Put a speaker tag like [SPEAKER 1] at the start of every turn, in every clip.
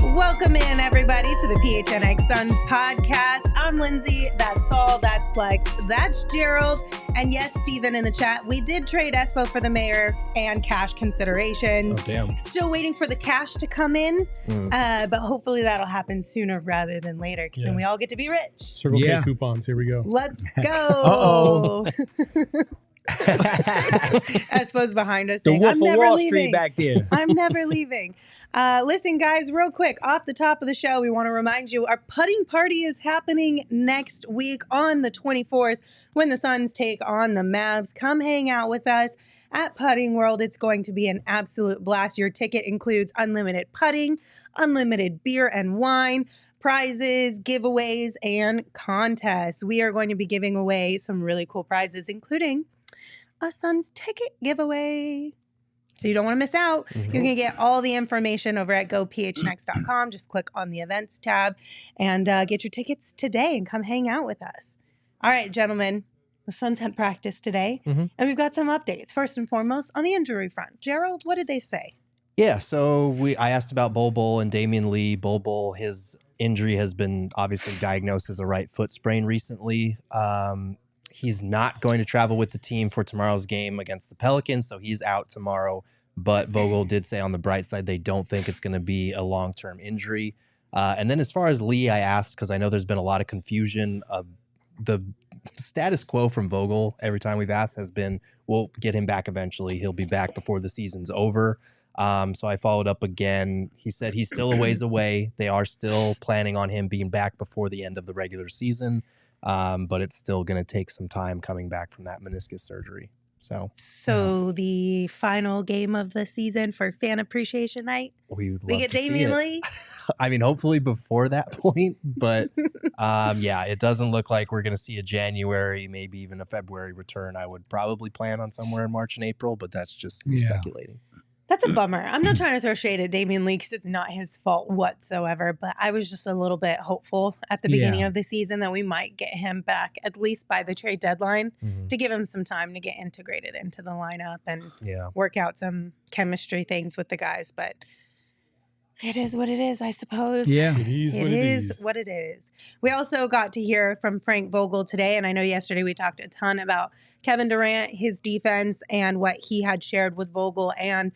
[SPEAKER 1] Welcome in, everybody, to the PHNX Suns podcast. I'm Lindsay. That's Saul. That's Plex. That's Gerald. And yes, Steven in the chat. We did trade Espo for the mayor and cash considerations.
[SPEAKER 2] Oh, damn.
[SPEAKER 1] Still waiting for the cash to come in. But hopefully that'll happen sooner rather than later, because then we all get to be rich.
[SPEAKER 2] Circle K coupons. Here we go.
[SPEAKER 1] Let's go. Espo's behind us.
[SPEAKER 3] The
[SPEAKER 1] saying,
[SPEAKER 3] Wolf
[SPEAKER 1] I'm
[SPEAKER 3] of
[SPEAKER 1] never
[SPEAKER 3] Wall
[SPEAKER 1] leaving.
[SPEAKER 3] Street back there.
[SPEAKER 1] I'm never leaving. Listen, guys, real quick, off the top of the show, we want to remind you our putting party is happening next week on the 24th when the Suns take on the Mavs. Come hang out with us at Putting World. It's going to be an absolute blast. Your ticket includes unlimited putting, unlimited beer and wine, prizes, giveaways, and contests. We are going to be giving away some really cool prizes, including a Suns ticket giveaway. So you don't want to miss out. You can get all the information over at gophnx.com. Just click on the events tab and get your tickets today and come hang out with us. All right, gentlemen, the Suns had practice today, and we've got some updates. First and foremost, on the injury front. Gerald, what did they say?
[SPEAKER 4] Yeah, so I asked about Vogel and Damian Lee. Vogel, his injury has been obviously diagnosed as a right foot sprain recently. He's not going to travel with the team for tomorrow's game against the Pelicans, so he's out tomorrow. But Vogel did say on the bright side they don't think it's going to be a long-term injury. And then as far as Lee, I asked because I know there's been a lot of confusion. The status quo from Vogel every time we've asked has been, we'll get him back eventually. He'll be back before the season's over. So I followed up again. He said he's still a ways away. They are still planning on him being back before the end of the regular season. But it's still going to take some time coming back from that meniscus surgery. So
[SPEAKER 1] the final game of the season for Fan Appreciation Night,
[SPEAKER 4] we
[SPEAKER 1] get Damian Lee.
[SPEAKER 4] I mean, hopefully before that point, but yeah, it doesn't look like we're going to see a January, maybe even a February return. I would probably plan on somewhere in March and April, but that's just me speculating.
[SPEAKER 1] That's a bummer. I'm not trying to throw shade at Damian Lee because it's not his fault whatsoever, but I was just a little bit hopeful at the beginning of the season that we might get him back at least by the trade deadline to give him some time to get integrated into the lineup and work out some chemistry things with the guys. But it is what it is, I suppose.
[SPEAKER 2] Yeah,
[SPEAKER 1] it is what it is. We also got to hear from Frank Vogel today, and I know yesterday we talked a ton about Kevin Durant, his defense, and what he had shared with Vogel and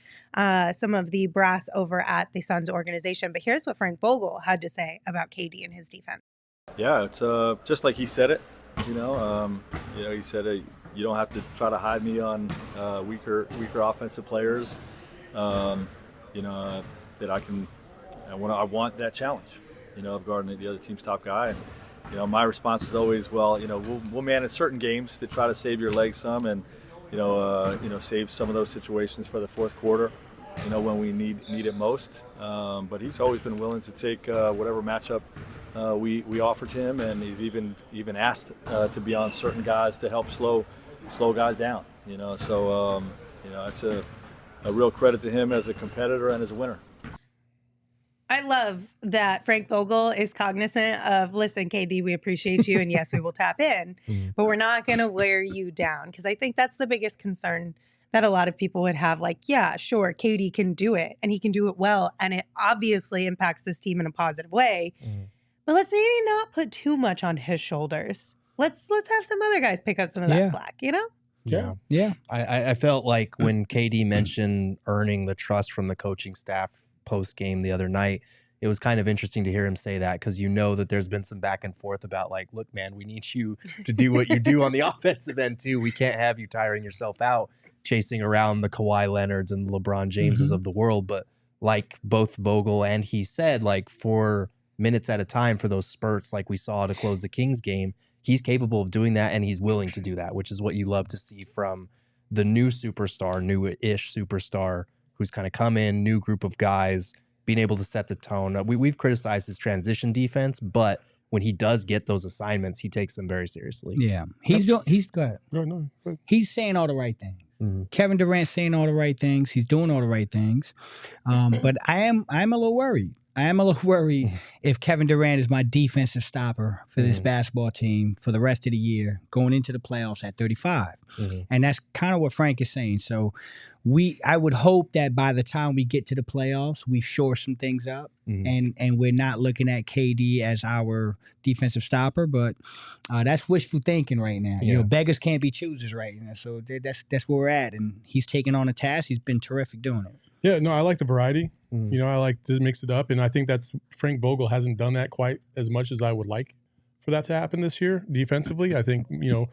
[SPEAKER 1] some of the brass over at the Suns organization. But here's what Frank Vogel had to say about KD and his defense.
[SPEAKER 5] Yeah, it's just like he said it. He said you don't have to try to hide me on weaker offensive players. That I want that challenge, of guarding the other team's top guy. And, my response is always, well, we'll manage certain games to try to save your legs some and, save some of those situations for the fourth quarter, when we need it most. But he's always been willing to take whatever matchup we offered him, and he's even asked to be on certain guys to help slow guys down, So, it's a real credit to him as a competitor and as a winner.
[SPEAKER 1] I love that Frank Vogel is cognizant of, listen, KD, we appreciate you, and yes, we will tap in, but we're not going to wear you down, because I think that's the biggest concern that a lot of people would have. Like, yeah, sure, KD can do it, and he can do it well, and it obviously impacts this team in a positive way, but let's maybe not put too much on his shoulders. Let's have some other guys pick up some of that slack,
[SPEAKER 4] Yeah. I felt like when KD mentioned earning the trust from the coaching staff post game the other night, it was kind of interesting to hear him say that, because that there's been some back and forth about, like, look, man, we need you to do what you do on the offensive end too. We can't have you tiring yourself out chasing around the Kawhi Leonards and LeBron Jameses of the world. But like both Vogel and he said, like, for minutes at a time, for those spurts like we saw to close the Kings game, he's capable of doing that, and he's willing to do that, which is what you love to see from the new superstar, new-ish superstar who's kind of come in, new group of guys, being able to set the tone. We've criticized his transition defense, but when he does get those assignments, he takes them very seriously.
[SPEAKER 3] Yeah. Go ahead.
[SPEAKER 2] No.
[SPEAKER 3] He's saying all the right things.
[SPEAKER 4] Mm-hmm.
[SPEAKER 3] Kevin Durant's saying all the right things. He's doing all the right things. But I'm a little worried. I am a little worried if Kevin Durant is my defensive stopper for this basketball team for the rest of the year, going into the playoffs at 35. And that's kind of what Frank is saying. So I would hope that by the time we get to the playoffs, we shore some things up and we're not looking at KD as our defensive stopper. But that's wishful thinking right now. You know, beggars can't be choosers right now. So that's where we're at. And he's taking on a task. He's been terrific doing it.
[SPEAKER 2] Yeah, no, I like the variety. You know, I like to mix it up, and I think that's Frank Vogel hasn't done that quite as much as I would like for that to happen this year defensively. I think, you know,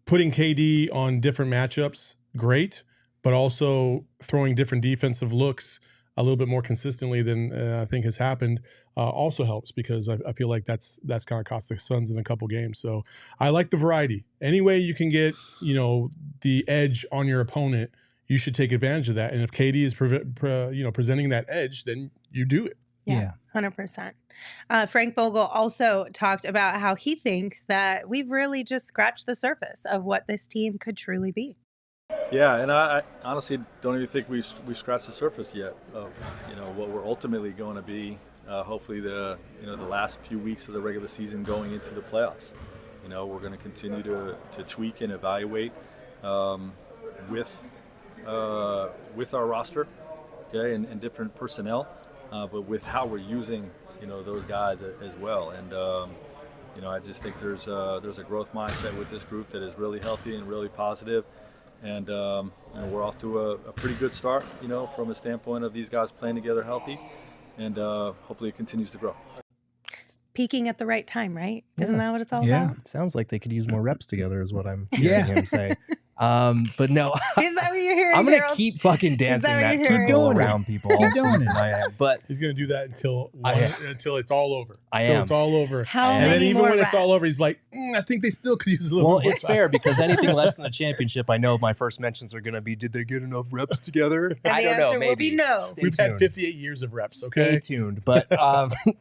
[SPEAKER 2] putting KD on different matchups, great, but also throwing different defensive looks a little bit more consistently than I think has happened also helps, because I feel like that's kind of cost the Suns in a couple games. So I like the variety. Any way you can get, you know, the edge on your opponent, you should take advantage of that. And if KD is presenting that edge, then you do it.
[SPEAKER 1] Yeah, 100%. Frank Vogel also talked about how he thinks that we've really just scratched the surface of what this team could truly be.
[SPEAKER 5] Yeah, and I honestly don't even think we've scratched the surface yet of, you know, what we're ultimately going to be. Hopefully the last few weeks of the regular season going into the playoffs. You know, we're going to continue to tweak and evaluate with our roster, okay, and different personnel, but with how we're using, you know, those guys as well. And you know, I just think there's a growth mindset with this group that is really healthy and really positive. And you know, we're off to a pretty good start, you know, from a standpoint of these guys playing together healthy, and hopefully it continues to grow.
[SPEAKER 1] Peaking at the right time, right? Isn't that what it's all about?
[SPEAKER 4] It sounds like they could use more reps together is what I'm hearing him say. But no,
[SPEAKER 1] is that what you're hearing?
[SPEAKER 4] I'm gonna
[SPEAKER 1] Gerald?
[SPEAKER 4] keep fucking dancing that circle around people all season. I am, but
[SPEAKER 2] he's gonna do that until it's all over.
[SPEAKER 4] Until
[SPEAKER 2] it's all over.
[SPEAKER 1] And
[SPEAKER 2] then even when
[SPEAKER 1] reps?
[SPEAKER 2] it's all over, he's like, I think they still could use a little.
[SPEAKER 4] Well,
[SPEAKER 2] more
[SPEAKER 4] it's
[SPEAKER 2] time.
[SPEAKER 4] fair, because anything less than a championship, I know my first mentions are gonna be, did they get enough reps together?
[SPEAKER 1] And
[SPEAKER 4] I
[SPEAKER 1] the
[SPEAKER 4] don't know.
[SPEAKER 1] answer
[SPEAKER 4] Maybe
[SPEAKER 1] will be no.
[SPEAKER 2] We've had 58 years of reps.
[SPEAKER 4] Stay
[SPEAKER 2] Okay,
[SPEAKER 4] tuned. But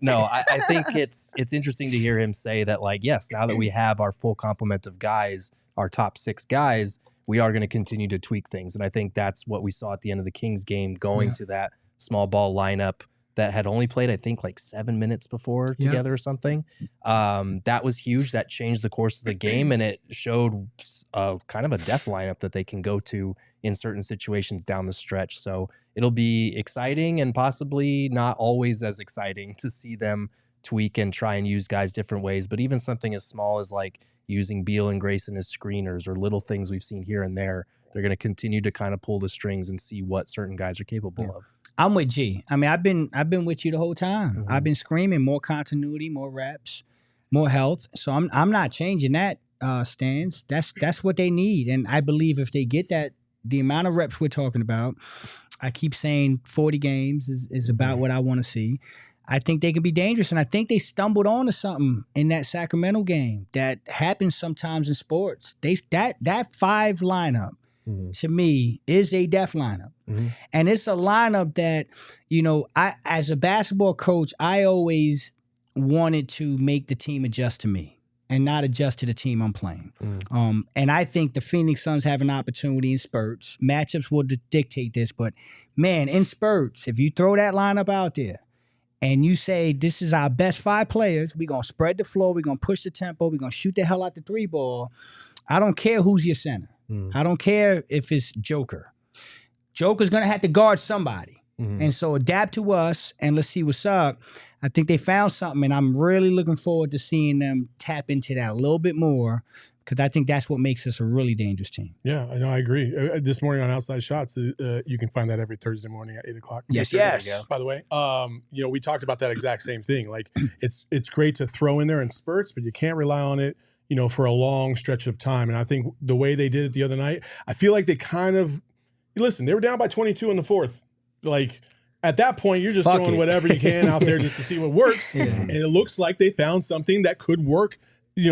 [SPEAKER 4] no, I think it's interesting to hear him say that, like, yes, now that we have our full complement of guys, our top 6 guys, we are going to continue to tweak things. And I think that's what we saw at the end of the Kings game, going to that small ball lineup that had only played, I think, like 7 minutes before together or something. That was huge. That changed the course of the game, and it showed kind of a depth lineup that they can go to in certain situations down the stretch. So it'll be exciting, and possibly not always as exciting, to see them tweak and try and use guys different ways. But even something as small as like using Beal and Grayson as screeners, or little things we've seen here and there, they're going to continue to kind of pull the strings and see what certain guys are capable of.
[SPEAKER 3] I'm with G. I mean, I've been with you the whole time. I've been screaming more continuity, more reps, more health. So I'm not changing that stance. That's what they need. And I believe if they get that, the amount of reps we're talking about, I keep saying 40 games is about what I want to see. I think they can be dangerous, and I think they stumbled onto something in that Sacramento game that happens sometimes in sports. That 5 lineup, to me, is a death lineup. And it's a lineup that, you know, I, as a basketball coach, I always wanted to make the team adjust to me and not adjust to the team I'm playing. And I think the Phoenix Suns have an opportunity in spurts. Matchups will dictate this, but, man, in spurts, if you throw that lineup out there, and you say, this is our best 5 players, we're going to spread the floor, we're going to push the tempo, we're going to shoot the hell out the 3 ball. I don't care who's your center. I don't care if it's Joker. Joker's going to have to guard somebody. And so adapt to us, and let's see what's up. I think they found something, and I'm really looking forward to seeing them tap into that a little bit more, because I think that's what makes us a really dangerous team.
[SPEAKER 2] Yeah, I know. I agree. This morning on Outside Shots, you can find that every Thursday morning at 8 o'clock.
[SPEAKER 3] Yes.
[SPEAKER 2] By the way, you know, we talked about that exact same thing. Like, it's great to throw in there in spurts, but you can't rely on it, you know, for a long stretch of time. And I think the way they did it the other night, I feel like they kind of listen. They were down by 22 in the 4th. Like, at that point, you're just throwing whatever you can out there just to see what works. And it looks like they found something that could work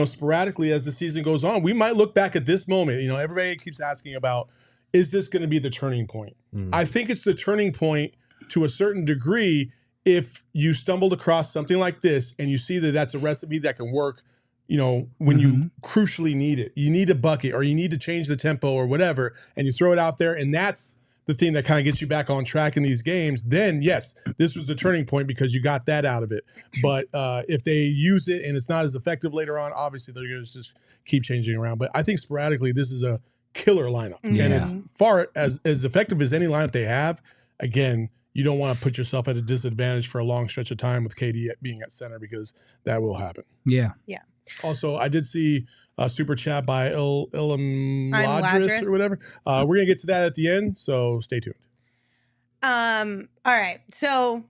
[SPEAKER 2] sporadically as the season goes on, we might look back at this moment. Everybody keeps asking about, is this going to be the turning point? I think it's the turning point to a certain degree if you stumbled across something like this and you see that that's a recipe that can work, when you crucially need it. You need a bucket or you need to change the tempo or whatever, and you throw it out there, and that's the thing that kind of gets you back on track in these games. Then, yes, this was the turning point because you got that out of it. But if they use it and it's not as effective later on, obviously they're going to just keep changing around. But I think sporadically this is a killer lineup.
[SPEAKER 3] Yeah.
[SPEAKER 2] And it's far as effective as any lineup they have. Again, you don't want to put yourself at a disadvantage for a long stretch of time with KD being at center because that will happen.
[SPEAKER 3] Yeah.
[SPEAKER 2] Also, I did see a super chat by Ilham Ladris or whatever. We're going to get to that at the end, so stay tuned.
[SPEAKER 1] All right. So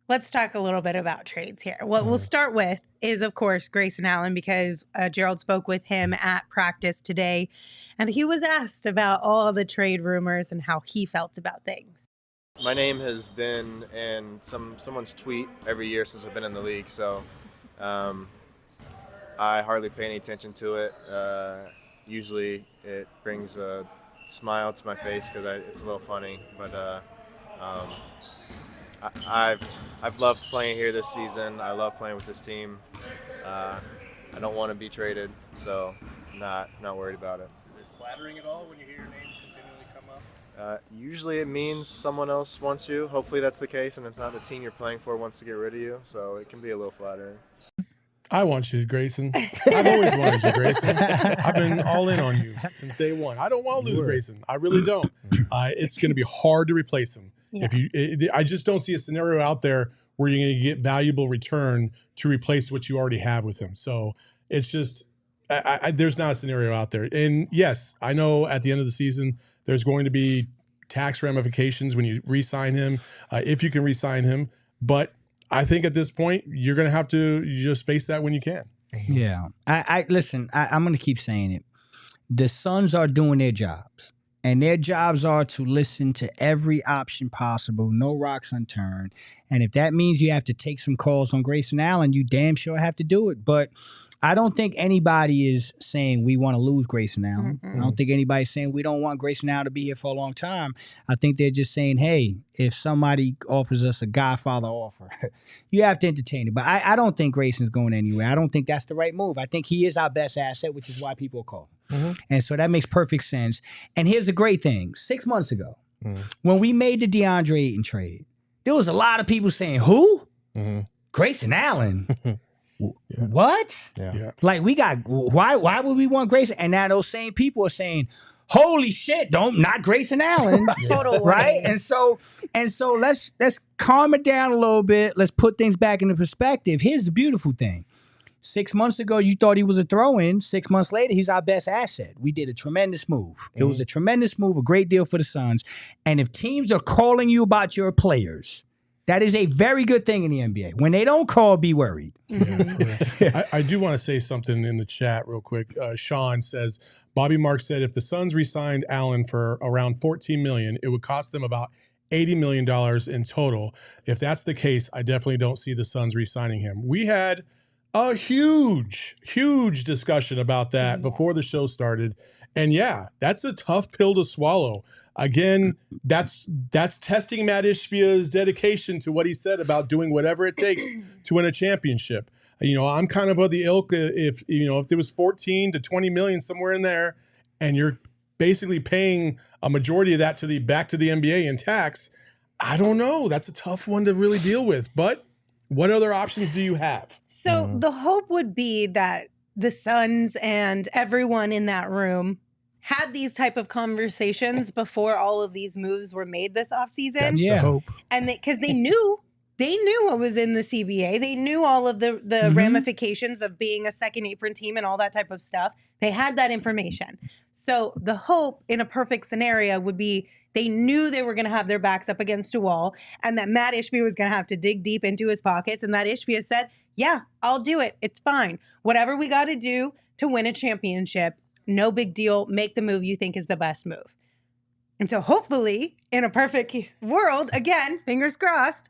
[SPEAKER 1] let's talk a little bit about trades here. What we'll start with is, of course, Grayson Allen, because Gerald spoke with him at practice today, and he was asked about all the trade rumors and how he felt about things.
[SPEAKER 6] My name has been in someone's tweet every year since I've been in the league, so I hardly pay any attention to it. Usually it brings a smile to my face because it's a little funny, but I've loved playing here this season. I love playing with this team. I don't want to be traded, so I'm not worried about it.
[SPEAKER 2] Is it flattering at all when you hear your name continually come up?
[SPEAKER 6] Usually it means someone else wants you. Hopefully that's the case, and it's not the team you're playing for wants to get rid of you, so it can be a little flattering.
[SPEAKER 2] I want you, Grayson. I've always wanted you, Grayson. I've been all in on you since day one. I don't want to lose Grayson. I really don't. It's going to be hard to replace him. Yeah. I just don't see a scenario out there where you're going to get valuable return to replace what you already have with him. So it's just there's not a scenario out there. And yes, I know at the end of the season there's going to be tax ramifications when you re-sign him, if you can re-sign him. But I think at this point, you're going to have to just face that when you can.
[SPEAKER 3] Yeah. Listen, I'm going to keep saying it. The Suns are doing their jobs, and their jobs are to listen to every option possible, no rocks unturned. And if that means you have to take some calls on Grayson Allen, you damn sure have to do it. But I don't think anybody is saying we want to lose Grayson Allen. I don't think anybody's saying we don't want Grayson Allen to be here for a long time. I think they're just saying, hey, if somebody offers us a Godfather offer, you have to entertain it. But I don't think Grayson's going anywhere. I don't think that's the right move. I think he is our best asset, which is why people call. And so that makes perfect sense. And here's the great thing. 6 months ago, when we made the DeAndre Ayton trade, there was a lot of people saying, who? Grayson Allen? What?
[SPEAKER 2] Yeah.
[SPEAKER 3] Like why would we want Grayson? And now those same people are saying, holy shit, not Grayson Allen.
[SPEAKER 1] Total
[SPEAKER 3] right? And so let's calm it down a little bit. Let's put things back into perspective. Here's the beautiful thing. 6 months ago, you thought he was a throw-in. 6 months later, he's our best asset. We did a tremendous move. It was a tremendous move, a great deal for the Suns. And if teams are calling you about your players, that is a very good thing in the NBA. When they don't call, be worried.
[SPEAKER 2] I do want to say something in the chat real quick. Sean says, Bobby Marks said if the Suns re-signed Allen for around $14 million, it would cost them about $80 million in total. If that's the case, I definitely don't see the Suns re-signing him. We had a huge discussion about that before the show started. And yeah, that's a tough pill to swallow. Again, that's testing Matt Ishbia's dedication to what he said about doing whatever it takes to win a championship. I'm kind of the ilk if there was 14 to 20 million somewhere in there, and you're basically paying a majority of that back to the NBA in tax. I don't know. That's a tough one to really deal with. But what other options do you have?
[SPEAKER 1] So the hope would be that the Suns and everyone in that room had these type of conversations before all of these moves were made this offseason.
[SPEAKER 2] That's the hope.
[SPEAKER 1] And because they knew what was in the CBA. They knew all of the ramifications of being a second apron team and all that type of stuff. They had that information. So the hope in a perfect scenario would be they knew they were going to have their backs up against a wall and that Matt Ishbia was going to have to dig deep into his pockets. And that Ishbia said, yeah, I'll do it. It's fine. Whatever we got to do to win a championship, no big deal. Make the move you think is the best move. And so hopefully in a perfect world, again, fingers crossed,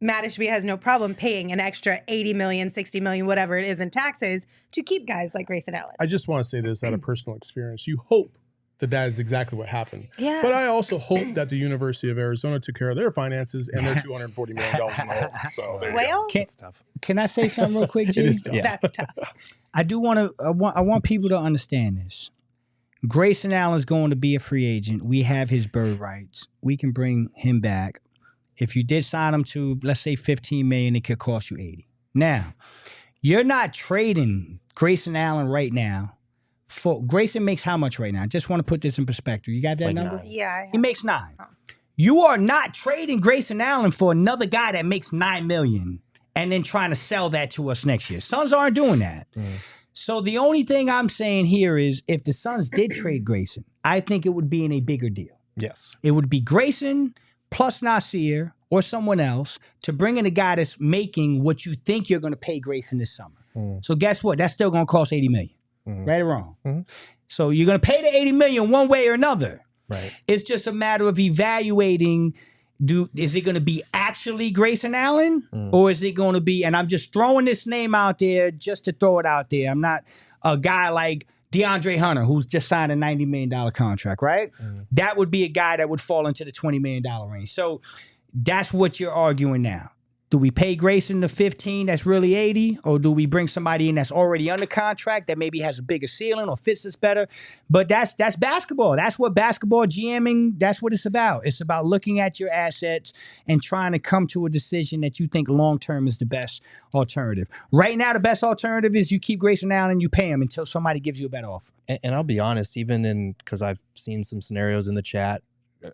[SPEAKER 1] Matt Ishbia has no problem paying an extra 80 million, 60 million, whatever it is in taxes to keep guys like Grayson Allen.
[SPEAKER 2] I just want to say this out of personal experience. You hope that is exactly what happened.
[SPEAKER 1] Yeah.
[SPEAKER 2] But I also hope that the University of Arizona took care of their finances and their $240 million in the hole. So there you go.
[SPEAKER 4] That's tough.
[SPEAKER 3] Can I say something real quick, G?
[SPEAKER 2] It is tough.
[SPEAKER 4] Yeah.
[SPEAKER 1] That's tough.
[SPEAKER 3] I do want to. I want people to understand this. Grayson Allen's going to be a free agent. We have his bird rights. We can bring him back. If you did sign him to, let's say, $15 million, it could cost you $80. Now, you're not trading Grayson Allen right now. Grayson makes how much right now? I just want to put this in perspective. You got that
[SPEAKER 4] like
[SPEAKER 3] number?
[SPEAKER 4] 9.
[SPEAKER 1] Yeah.
[SPEAKER 3] He makes 9. You are not trading Grayson Allen for another guy that makes $9 million and then trying to sell that to us next year. Suns aren't doing that. So the only thing I'm saying here is if the Suns did trade Grayson, I think it would be in a bigger deal.
[SPEAKER 4] Yes.
[SPEAKER 3] It would be Grayson plus Nasir or someone else to bring in a guy that's making what you think you're going to pay Grayson this summer. So guess what? That's still going to cost $80 million. Right or wrong? So you're going to pay the $80 million one way or another.
[SPEAKER 4] Right.
[SPEAKER 3] It's just a matter of evaluating. Is it going to be actually Grayson Allen, or is it going to be? And I'm just throwing this name out there just to throw it out there. I'm not a guy like DeAndre Hunter, who's just signed a $90 million contract, right? That would be a guy that would fall into the $20 million range. So that's what you're arguing now. Do we pay Grayson the 15 that's really 80, or do we bring somebody in that's already under contract that maybe has a bigger ceiling or fits us better? But that's basketball. That's what basketball GMing, that's what it's about. It's about looking at your assets and trying to come to a decision that you think long-term is the best alternative. Right now, the best alternative is you keep Grayson Allen and you pay him until somebody gives you a better offer.
[SPEAKER 4] And I'll be honest, even because I've seen some scenarios in the chat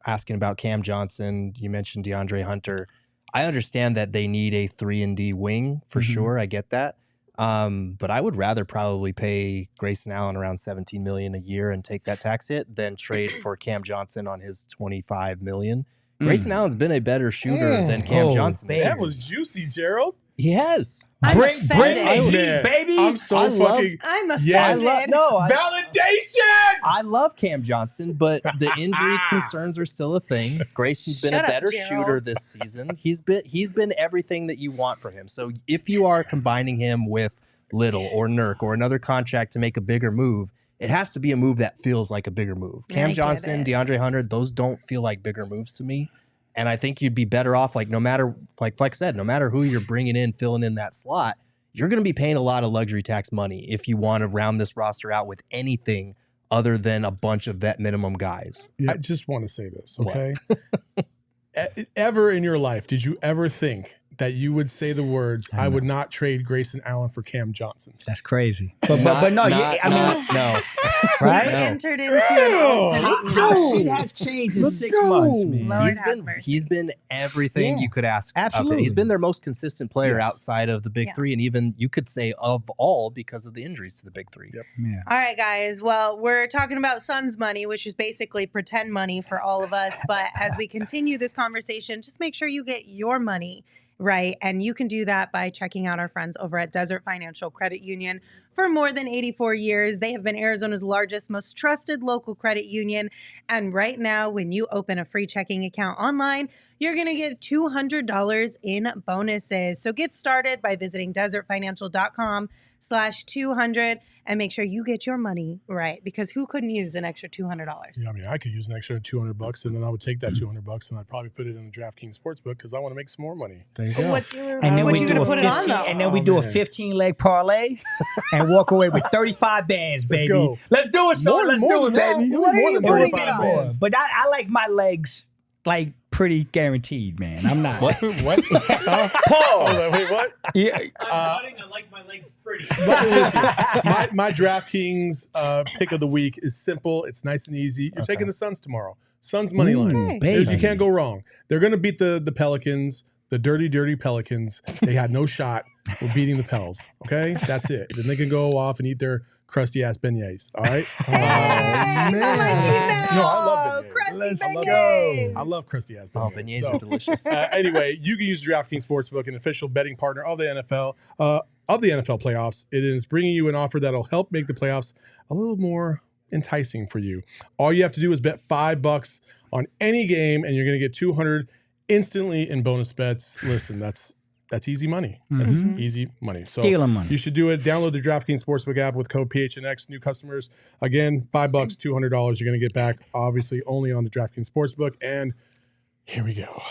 [SPEAKER 4] asking about Cam Johnson, you mentioned DeAndre Hunter. I understand that they need a 3-and-D wing for sure. I get that. But I would rather probably pay Grayson Allen around $17 million a year and take that tax hit than trade for Cam Johnson on his $25 million. Grayson Allen's been a better shooter than Cam Johnson.
[SPEAKER 2] That was juicy, Gerald.
[SPEAKER 4] He has.
[SPEAKER 3] Bring
[SPEAKER 1] offended.
[SPEAKER 3] heat, baby.
[SPEAKER 2] I'm so fucking.
[SPEAKER 1] I'm offended.
[SPEAKER 2] Yes. Validation.
[SPEAKER 4] I love Cam Johnson, but the injury concerns are still a thing. Grayson's been
[SPEAKER 1] Shut
[SPEAKER 4] a
[SPEAKER 1] up,
[SPEAKER 4] better
[SPEAKER 1] Gerald.
[SPEAKER 4] shooter this season. He's been everything that you want from him. So if you are combining him with Little or Nurk or another contract to make a bigger move, it has to be a move that feels like a bigger move. Cam Johnson, DeAndre Hunter, those don't feel like bigger moves to me. And I think you'd be better off, like, no matter, like Flex said, no matter who you're bringing in, filling in that slot, you're going to be paying a lot of luxury tax money if you want to round this roster out with anything other than a bunch of vet minimum guys.
[SPEAKER 2] I just want to say this, okay? Ever in your life, did you ever think that you would say the words, I would not trade Grayson Allen for Cam Johnson?
[SPEAKER 3] That's crazy. But no,
[SPEAKER 4] No.
[SPEAKER 3] right?
[SPEAKER 1] We entered into an ultimate
[SPEAKER 3] How shit has changed in 6 months, man.
[SPEAKER 1] Lord
[SPEAKER 4] He's been everything you could ask.
[SPEAKER 3] Absolutely.
[SPEAKER 4] He's been their most consistent player
[SPEAKER 2] Yes.
[SPEAKER 4] outside of the big three, and even you could say of all because of the injuries to the big three.
[SPEAKER 2] Yep.
[SPEAKER 3] Yeah.
[SPEAKER 1] All right, guys. Well, we're talking about Suns money, which is basically pretend money for all of us. But as we continue this conversation, just make sure you get your money right. And you can do that by checking out our friends over at Desert Financial Credit Union. For more than 84 years, they have been Arizona's largest, most trusted local credit union. And right now, when you open a free checking account online, you're going to get $200 in bonuses. So get started by visiting desertfinancial.com/200 and make sure you get your money right, because who couldn't use an extra $200?
[SPEAKER 2] Yeah, I mean, I could use an extra $200, and then I would take that $200 and I'd probably put it in the DraftKings Sportsbook because I want to make some more money.
[SPEAKER 4] There you go.
[SPEAKER 1] What's your,
[SPEAKER 3] And then
[SPEAKER 1] what
[SPEAKER 3] we
[SPEAKER 1] you
[SPEAKER 3] do
[SPEAKER 1] gonna
[SPEAKER 3] a
[SPEAKER 1] put it on
[SPEAKER 3] 15,
[SPEAKER 1] though?
[SPEAKER 3] and then we do a 15-leg parlay and walk away with 35 bands, baby.
[SPEAKER 2] go.
[SPEAKER 3] Let's do it, son. Let's do it, baby.
[SPEAKER 2] More than
[SPEAKER 3] More
[SPEAKER 2] 35
[SPEAKER 3] more.
[SPEAKER 2] bands.
[SPEAKER 3] But I like my legs like pretty guaranteed, man. I'm not.
[SPEAKER 2] What?
[SPEAKER 3] Pause.
[SPEAKER 2] Wait, what?
[SPEAKER 3] Yeah.
[SPEAKER 7] I like my legs pretty.
[SPEAKER 2] Listen, my DraftKings pick of the week is simple. It's nice and easy. You're taking the Suns tomorrow. Suns money line.
[SPEAKER 3] baby.
[SPEAKER 2] You can't go wrong. They're going to beat the Pelicans, the dirty, dirty Pelicans. They had no shot with beating the Pels. Okay? That's it. Then they can go off and eat their crusty ass beignets. All right?
[SPEAKER 1] Hey, he's on my team now.
[SPEAKER 2] No, I love beignets.
[SPEAKER 1] Crusty
[SPEAKER 2] I love
[SPEAKER 1] beignets.
[SPEAKER 2] I love crusty ass
[SPEAKER 4] Oh,
[SPEAKER 2] beignets.
[SPEAKER 4] beignets are delicious.
[SPEAKER 2] Anyway, you can use DraftKings Sportsbook, an official betting partner of the NFL playoffs. It is bringing you an offer that'll help make the playoffs a little more enticing for you. All you have to do is bet $5 on any game, and you're going to get $200 instantly in bonus bets. Listen, that's easy money. That's easy money. So
[SPEAKER 3] Stealing money.
[SPEAKER 2] you should do it. Download the DraftKings Sportsbook app with code PHNX. New customers, again, $5, $200 you're going to get back, obviously only on the DraftKings Sportsbook. And here we go.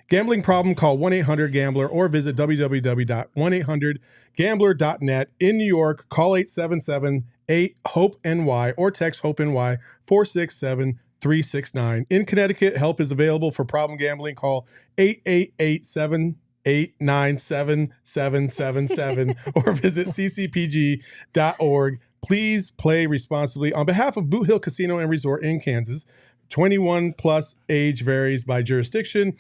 [SPEAKER 2] Gambling problem, call 1-800-GAMBLER or visit www.1800gambler.net. In New York, call 877-8-HOPE-NY or text HOPE-NY 467-369. In Connecticut, help is available for problem gambling. Call 888-789-7777 or visit ccpg.org. Please play responsibly. On behalf of Boot Hill Casino and Resort in Kansas, 21 plus, age varies by jurisdiction.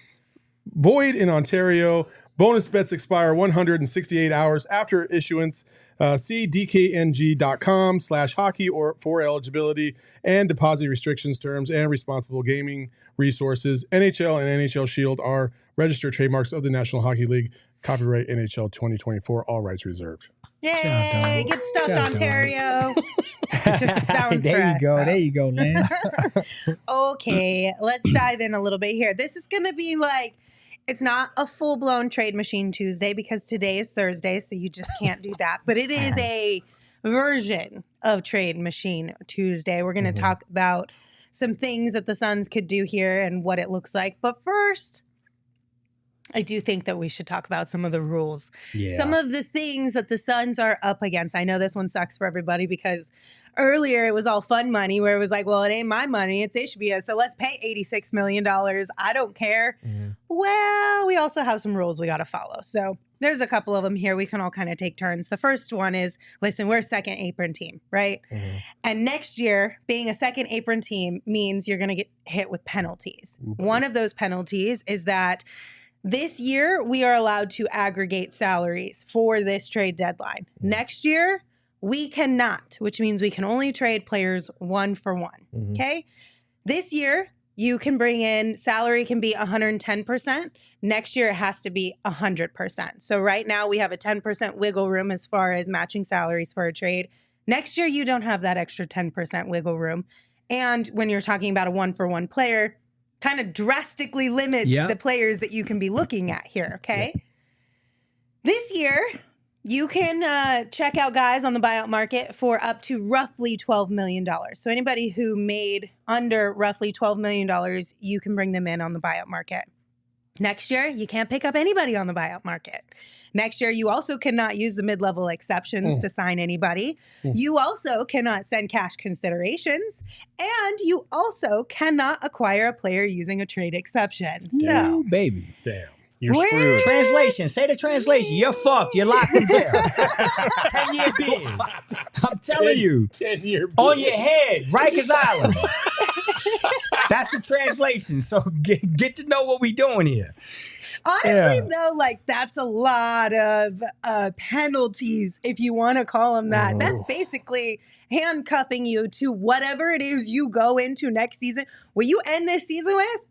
[SPEAKER 2] Void in Ontario. Bonus bets expire 168 hours after issuance. See dkng.com/hockey or for eligibility and deposit restrictions, terms, and responsible gaming resources. NHL and NHL Shield are registered trademarks of the National Hockey League. Copyright NHL 2024. All rights reserved.
[SPEAKER 1] Yay! Get stuffed, Ontario.
[SPEAKER 3] There you go, Lynn.
[SPEAKER 1] Okay, let's dive in a little bit here. This is going to be like, it's not a full-blown Trade Machine Tuesday because today is Thursday, so you just can't do that. But it is a version of Trade Machine Tuesday. We're going to talk about some things that the Suns could do here and what it looks like. But first, I do think that we should talk about some of the rules. Yeah. Some of the things that the Suns are up against. I know this one sucks for everybody because earlier it was all fun money where it was like, well, it ain't my money. It's HBO. So let's pay $86 million. I don't care. Well, we also have some rules we got to follow. So there's a couple of them here. We can all kind of take turns. The first one is, listen, we're a second apron team, right? And next year, being a second apron team means you're going to get hit with penalties. One of those penalties is that this year, we are allowed to aggregate salaries for this trade deadline. Next year, we cannot, which means we can only trade players one for one. Okay? This year, you can bring in, salary can be 110%. Next year, it has to be 100%. So right now, we have a 10% wiggle room as far as matching salaries for a trade. Next year, you don't have that extra 10% wiggle room. And when you're talking about a one-for-one player, kind of drastically limits the players that you can be looking at here, okay? This year, you can check out guys on the buyout market for up to roughly $12 million. So anybody who made under roughly $12 million, you can bring them in on the buyout market. Next year, you can't pick up anybody on the buyout market. Next year, you also cannot use the mid-level exceptions to sign anybody. You also cannot send cash considerations. And you also cannot acquire a player using a trade exception.
[SPEAKER 3] So, baby.
[SPEAKER 2] Damn.
[SPEAKER 3] You're screwed. Translation. Say the translation. You're fucked. You're locked in jail. 10-year bid. I'm telling you.
[SPEAKER 2] 10-year bid.
[SPEAKER 3] On your head. Rikers Island. That's the translation. So get to know what we doing here.
[SPEAKER 1] Honestly, though, like, that's a lot of penalties, if you want to call them that. That's basically handcuffing you to whatever it is you go into next season. Will you end this season with?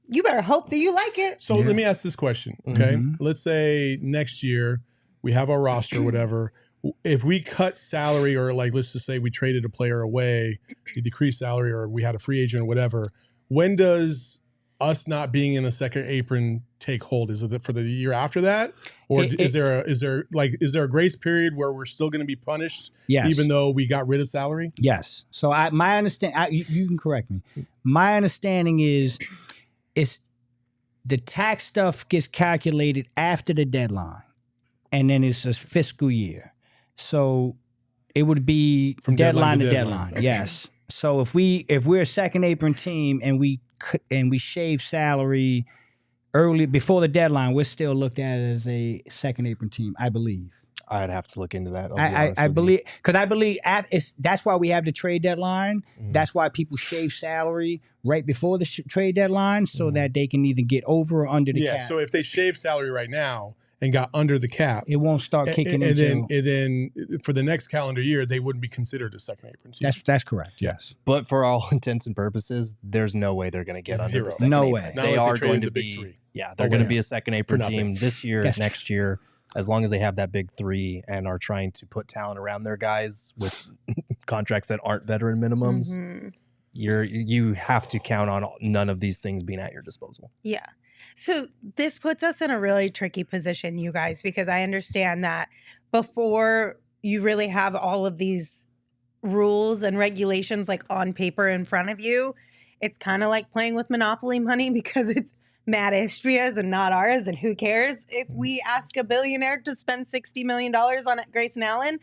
[SPEAKER 1] You better hope that you like it.
[SPEAKER 2] So let me ask this question, okay? Let's say next year we have our roster or whatever. If we cut salary or, like, let's just say we traded a player away to decrease salary or we had a free agent or whatever, when does us not being in the second apron take hold? Is it for the year after that? Or is there a grace period where we're still going to be punished even though we got rid of salary?
[SPEAKER 3] Yes. So my understanding, you can correct me. My understanding is the tax stuff gets calculated after the deadline, and then it's a fiscal year. So it would be from deadline to deadline. Yes. So if we're a second apron team and we shave salary early before the deadline, we're still looked at as a second apron team, I believe.
[SPEAKER 4] I'd have to look into that.
[SPEAKER 3] I believe, because I believe that's why we have the trade deadline. That's why people shave salary right before the trade deadline so that they can either get over or under the cap.
[SPEAKER 2] Yeah, so if they shave salary right now and got under the cap,
[SPEAKER 3] it won't start kicking in.
[SPEAKER 2] And then for the next calendar year, they wouldn't be considered a second apron team.
[SPEAKER 3] That's correct. Yes,
[SPEAKER 4] but for all intents and purposes, there's no way they're going to get under the second
[SPEAKER 3] No
[SPEAKER 4] apron.
[SPEAKER 3] way.
[SPEAKER 4] They are going to be. Yeah, they're going to be a second apron team this year, next year. As long as they have that big three and are trying to put talent around their guys with contracts that aren't veteran minimums. you have to count on none of these things being at your disposal.
[SPEAKER 1] Yeah. So this puts us in a really tricky position, you guys, because I understand that before you really have all of these rules and regulations like on paper in front of you, it's kind of like playing with Monopoly money because it's Matt Istria's and not ours. And who cares if we ask a billionaire to spend $60 million on Grayson Allen?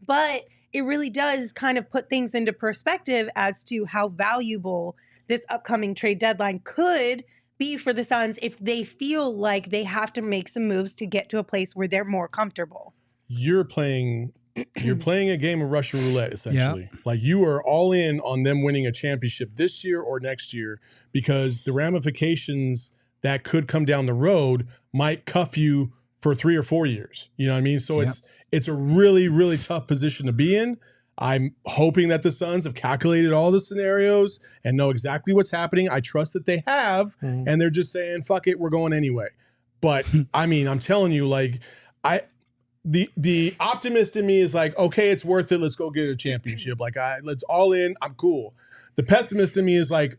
[SPEAKER 1] But it really does kind of put things into perspective as to how valuable this upcoming trade deadline could be for the Suns if they feel like they have to make some moves to get to a place where they're more comfortable.
[SPEAKER 2] You're playing a game of Russian roulette, essentially. Yeah. Like, you are all in on them winning a championship this year or next year, because the ramifications that could come down the road might cuff you for 3 or 4 years. You know what I mean? So it's a really, really tough position to be in. I'm hoping that the Suns have calculated all the scenarios and know exactly what's happening. I trust that they have, and they're just saying, fuck it, we're going anyway. But I mean, I'm telling you, like, the optimist in me is like, okay, it's worth it. Let's go get a championship. Like, let's all in. I'm cool. The pessimist in me is like,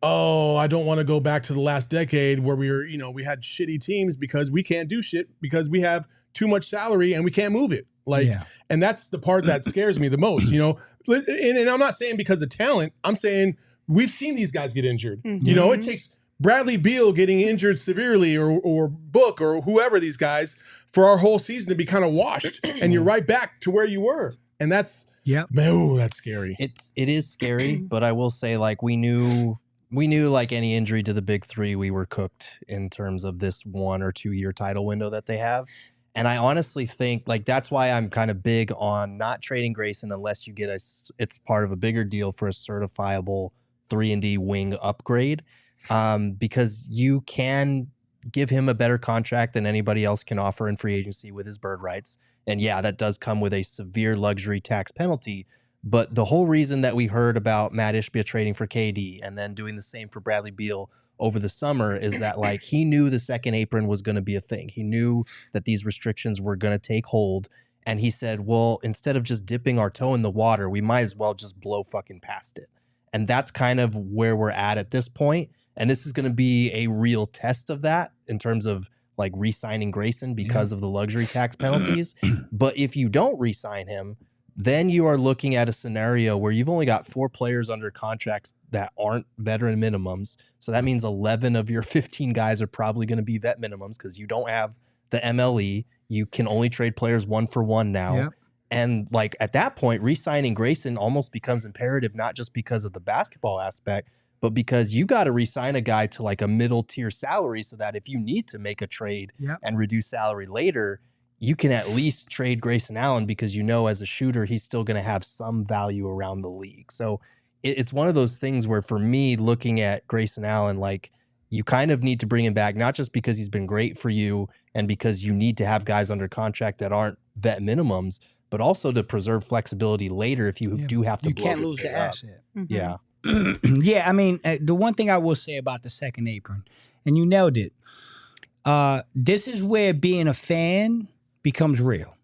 [SPEAKER 2] oh, I don't want to go back to the last decade where we had shitty teams because we can't do shit because we have too much salary and we can't move it. Like, and that's the part that scares me the most, you know. And I'm not saying because of talent. I'm saying we've seen these guys get injured. You know, it takes Bradley Beal getting injured severely or Book or whoever, these guys, for our whole season to be kind of washed, and you're right back to where you were. And that's that's scary.
[SPEAKER 4] It is scary, but I will say, like, we knew like any injury to the big three, we were cooked in terms of this 1 or 2 year title window that they have. And I honestly think, like, that's why I'm kind of big on not trading Grayson unless you get it's part of a bigger deal for a certifiable 3-and-D wing upgrade, because you can give him a better contract than anybody else can offer in free agency with his bird rights. And yeah, that does come with a severe luxury tax penalty. But the whole reason that we heard about Matt Ishbia trading for KD and then doing the same for Bradley Beal over the summer is that, like, he knew the second apron was going to be a thing. He knew that these restrictions were going to take hold. And he said, well, instead of just dipping our toe in the water, we might as well just blow fucking past it. And that's kind of where we're at this point. And this is going to be a real test of that in terms of, like, re-signing Grayson because of the luxury tax penalties. But if you don't re-sign him, then you are looking at a scenario where you've only got 4 players under contracts that aren't veteran minimums. So that means 11 of your 15 guys are probably going to be vet minimums because you don't have the MLE. You can only trade players 1-for-1 now. Yep. And, like, at that point, re-signing Grayson almost becomes imperative, not just because of the basketball aspect, but because you got to re-sign a guy to, like, a middle tier salary so that if you need to make a trade and reduce salary later, you can at least trade Grayson Allen because, you know, as a shooter, he's still going to have some value around the league. So it's one of those things where, for me, looking at Grayson Allen, like, you kind of need to bring him back, not just because he's been great for you and because you need to have guys under contract that aren't vet minimums, but also to preserve flexibility later if you do have to.
[SPEAKER 3] You can't lose the asset.
[SPEAKER 4] Yeah.
[SPEAKER 3] Yeah, I mean, the one thing I will say about the second apron, and you nailed it, this is where being a fan becomes real.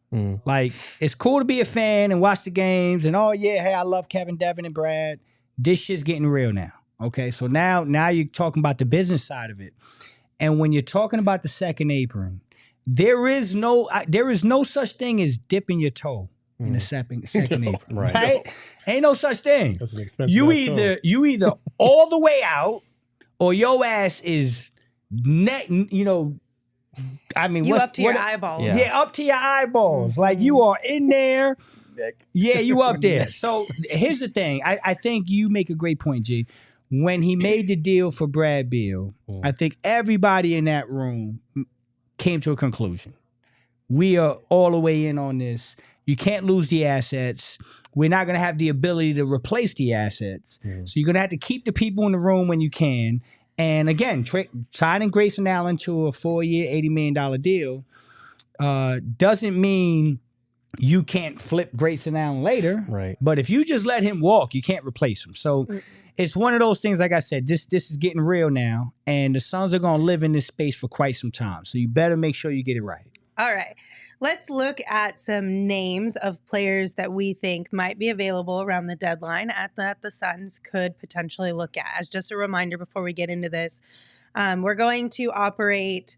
[SPEAKER 3] Like, it's cool to be a fan and watch the games and, oh yeah, hey, I love Kevin, Devin, and Brad. This shit's getting real now. Okay, so now you're talking about the business side of it. And when you're talking about the second apron, there is no such thing as dipping your toe in the second apron. Right? Ain't no such thing.
[SPEAKER 2] That's an expensive
[SPEAKER 3] You either all the way out or your ass is I mean,
[SPEAKER 1] up to your eyeballs.
[SPEAKER 3] Yeah, up to your eyeballs. Like, you are in there. Yeah, you up there. So here's the thing. I think you make a great point, G. When he made the deal for Brad Beal, I think everybody in that room came to a conclusion. We are all the way in on this. You can't lose the assets. We're not going to have the ability to replace the assets. So you're going to have to keep the people in the room when you can. And again, signing Grayson Allen to a 4-year, $80 million deal doesn't mean you can't flip Grayson Allen later.
[SPEAKER 4] Right.
[SPEAKER 3] But if you just let him walk, you can't replace him. So it's one of those things, like I said, this is getting real now. And the Suns are going to live in this space for quite some time. So you better make sure you get it right.
[SPEAKER 1] All right. Let's look at some names of players that we think might be available around the deadline that the Suns could potentially look at. As just a reminder before we get into this, we're going to operate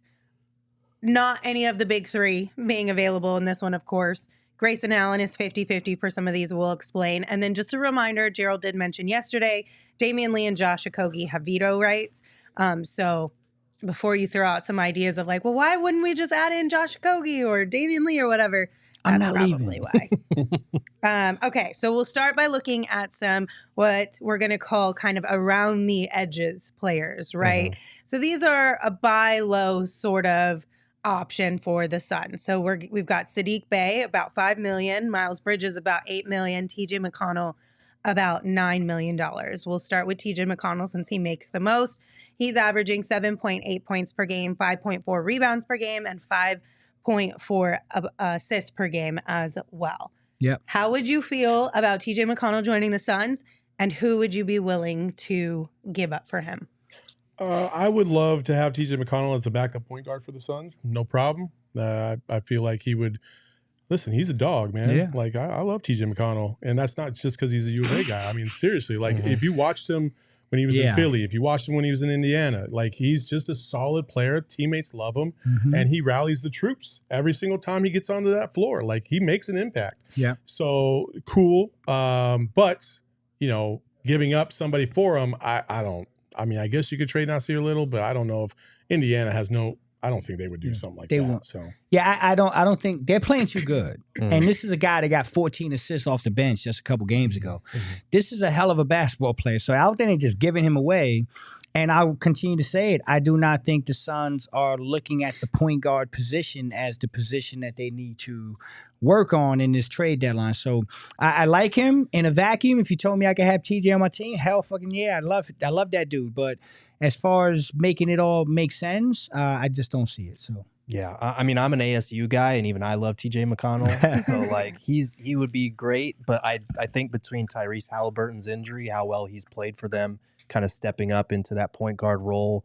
[SPEAKER 1] not any of the big three being available in this one, of course. Grayson Allen is 50-50 for some of these we'll explain. And then just a reminder, Gerald did mention yesterday, Damian Lee and Josh Okogie have veto rights. So before you throw out some ideas of like, well, why wouldn't we just add in Josh Okogie or Damian Lee or whatever?
[SPEAKER 3] I'm
[SPEAKER 1] That's
[SPEAKER 3] not
[SPEAKER 1] probably
[SPEAKER 3] leaving.
[SPEAKER 1] why. Okay, so we'll start by looking at some what we're going to call kind of around the edges players, right? So these are a buy low sort of option for the Suns. So we've got Saddiq Bey about $5 million, Miles Bridges about $8 million, TJ McConnell about $9 million. We'll start with TJ McConnell since he makes the most. He's averaging 7.8 points per game, 5.4 rebounds per game, and 5.4 assists per game as well.
[SPEAKER 3] Yep.
[SPEAKER 1] How would you feel about TJ McConnell joining the Suns, and who would you be willing to give up for him?
[SPEAKER 2] I would love to have TJ McConnell as the backup point guard for the Suns. No problem. I feel like he would. Listen, he's a dog, man.
[SPEAKER 3] Yeah.
[SPEAKER 2] Like, I love TJ McConnell. And that's not just because he's a U of A guy. I mean, seriously, like, if you watched him when he was in Philly, if you watched him when he was in Indiana, like, he's just a solid player. Teammates love him. And he rallies the troops every single time he gets onto that floor. Like, he makes an impact.
[SPEAKER 3] Yeah.
[SPEAKER 2] So, cool. But, you know, giving up somebody for him, I don't. I mean, I guess you could trade Nasir Little, but I don't know if Indiana has no. I don't think they would do something like
[SPEAKER 3] They
[SPEAKER 2] that.
[SPEAKER 3] won't.
[SPEAKER 2] So
[SPEAKER 3] Yeah, I don't think they're playing too good. And this is a guy that got 14 assists off the bench just a couple games ago. This is a hell of a basketball player. So I don't think they're just giving him away. And I'll continue to say it. I do not think the Suns are looking at the point guard position as the position that they need to work on in this trade deadline. So I like him in a vacuum. If you told me I could have TJ on my team, hell fucking yeah, I love it. I love that dude. But as far as making it all make sense, I just don't see it. So
[SPEAKER 4] yeah, I mean, I'm an ASU guy, and even I love TJ McConnell. So like, he would be great. But I think between Tyrese Halliburton's injury, how well he's played for them, kind of stepping up into that point guard role.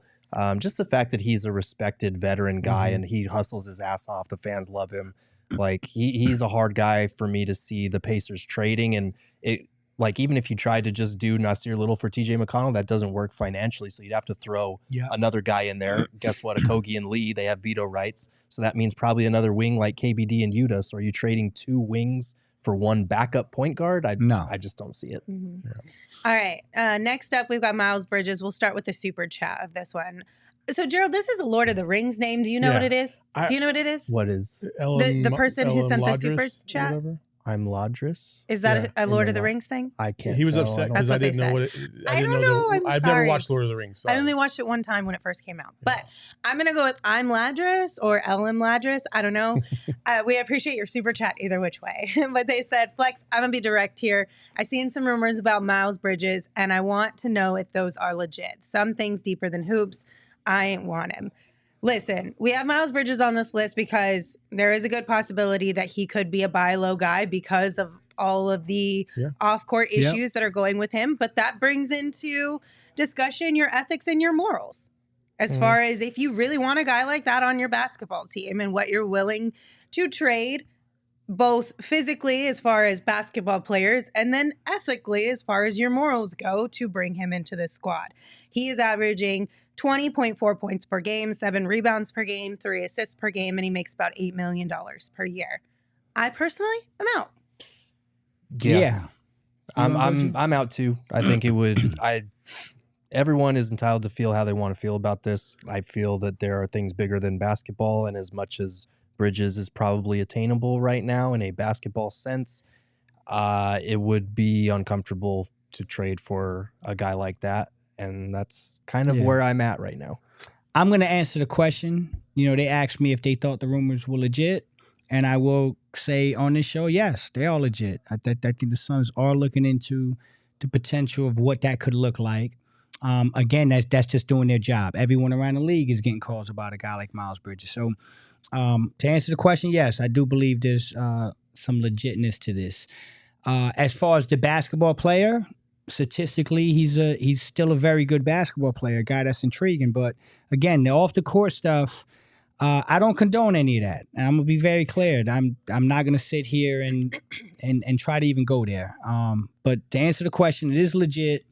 [SPEAKER 4] Just the fact that he's a respected veteran guy and he hustles his ass off. The fans love him. Like he's a hard guy for me to see the Pacers trading. And it, like, even if you tried to just do Nasir Little for TJ McConnell, that doesn't work financially. So you'd have to throw another guy in there. Guess what? Okogie and Lee, they have veto rights. So that means probably another wing like KBD and Yuta. So are you trading two wings for one backup point guard? I just don't see it.
[SPEAKER 1] All right. Next up, we've got Miles Bridges. We'll start with the super chat of this one. So, Gerald, this is a Lord of the Rings name. Do you know what it is? Do you know what it is?
[SPEAKER 4] What is?
[SPEAKER 1] The person who sent the super chat?
[SPEAKER 4] I'm Ladris.
[SPEAKER 1] Is that a Lord of the Rings thing?
[SPEAKER 4] I can't.
[SPEAKER 2] He was
[SPEAKER 4] tell.
[SPEAKER 2] upset because I didn't know what it.
[SPEAKER 1] I don't know.
[SPEAKER 2] I've never watched Lord of the Rings.
[SPEAKER 1] I only watched it one time when it first came out. But I'm gonna go with I'm Ladris or LM Ladris. I don't know. We appreciate your super chat either which way. But they said, Flex, I'm gonna be direct here. I seen some rumors about Miles Bridges, and I want to know if those are legit. Some things deeper than hoops. I ain't want him. Listen, we have Miles Bridges on this list because there is a good possibility that he could be a buy low guy because of all of the off-court issues that are going with him. But that brings into discussion your ethics and your morals. As far as if you really want a guy like that on your basketball team and what you're willing to trade, both physically as far as basketball players and then ethically as far as your morals go to bring him into this squad. He is averaging 20.4 points per game, 7 rebounds per game, 3 assists per game, and he makes about $8 million per year. I personally am out.
[SPEAKER 3] yeah.
[SPEAKER 4] I'm out too. I think it would. Everyone is entitled to feel how they want to feel about this. I feel that there are things bigger than basketball, and as much as Bridges is probably attainable right now in a basketball sense, it would be uncomfortable to trade for a guy like that. And that's kind of where I'm at right now.
[SPEAKER 3] I'm going to answer the question. You know, they asked me if they thought the rumors were legit. And I will say on this show, yes, they are legit. I think the Suns are looking into the potential of what that could look like. Again, that's just doing their job. Everyone around the league is getting calls about a guy like Miles Bridges. So to answer the question, yes, I do believe there's some legitness to this. As far as the basketball player, statistically, he's still a very good basketball player, a guy that's intriguing. But again, the off the court stuff, I don't condone any of that. And I'm gonna be very clear. I'm not gonna sit here and try to even go there. But to answer the question, it is legit,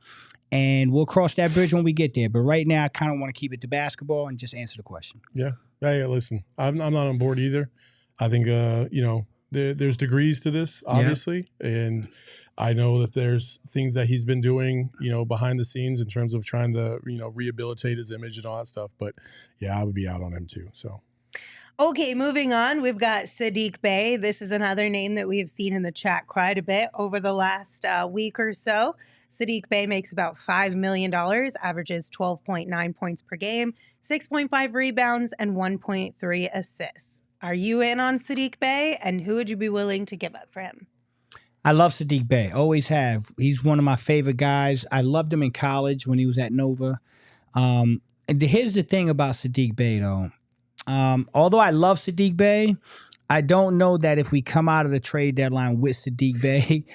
[SPEAKER 3] and we'll cross that bridge when we get there. But right now, I kind of want to keep it to basketball and just answer the question.
[SPEAKER 2] Yeah. Hey, listen, I'm not on board either. I think there's degrees to this, obviously, and I know that there's things that he's been doing, behind the scenes in terms of trying to, rehabilitate his image and all that stuff. But yeah, I would be out on him too. So.
[SPEAKER 1] Okay, moving on. We've got Saddiq Bey. This is another name that we have seen in the chat quite a bit over the last week or so. Saddiq Bey makes about $5 million, averages 12.9 points per game, 6.5 rebounds, and 1.3 assists. Are you in on Saddiq Bey, and who would you be willing to give up for him?
[SPEAKER 3] I love Saddiq Bey. Always have. He's one of my favorite guys. I loved him in college when he was at Nova. And here's the thing about Saddiq Bey, though. Although I love Saddiq Bey, I don't know that if we come out of the trade deadline with Saddiq Bey,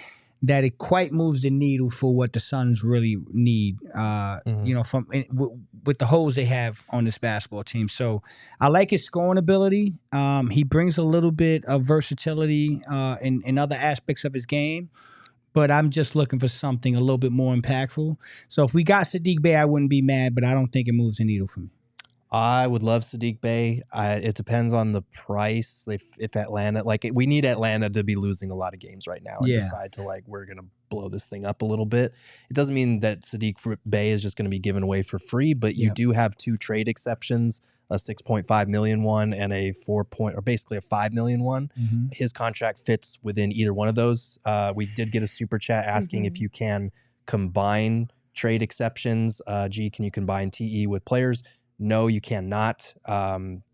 [SPEAKER 3] that it quite moves the needle for what the Suns really need, with the holes they have on this basketball team. So I like his scoring ability. He brings a little bit of versatility in other aspects of his game, but I'm just looking for something a little bit more impactful. So if we got Saddiq Bey, I wouldn't be mad, but I don't think it moves the needle for me.
[SPEAKER 4] I would love Saddiq Bey. It depends on the price. If Atlanta, we need Atlanta to be losing a lot of games right now and decide to we're going to blow this thing up a little bit. It doesn't mean that Saddiq Bey is just going to be given away for free, but you do have two trade exceptions, a $6.5 million one and a basically a $5 million one. Mm-hmm. His contract fits within either one of those. We did get a super chat asking if you can combine trade exceptions. Can you combine TE with players? No, you cannot.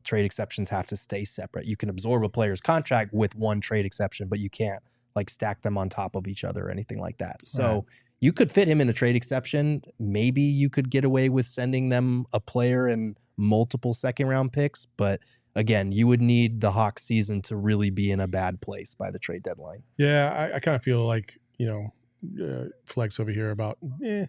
[SPEAKER 4] Trade exceptions have to stay separate. You can absorb a player's contract with one trade exception, but you can't stack them on top of each other or anything like that. So you could fit him in a trade exception. Maybe you could get away with sending them a player and multiple second round picks. But again, you would need the Hawks season to really be in a bad place by the trade deadline.
[SPEAKER 2] Yeah, I kind of feel like, Flex over here about, meh.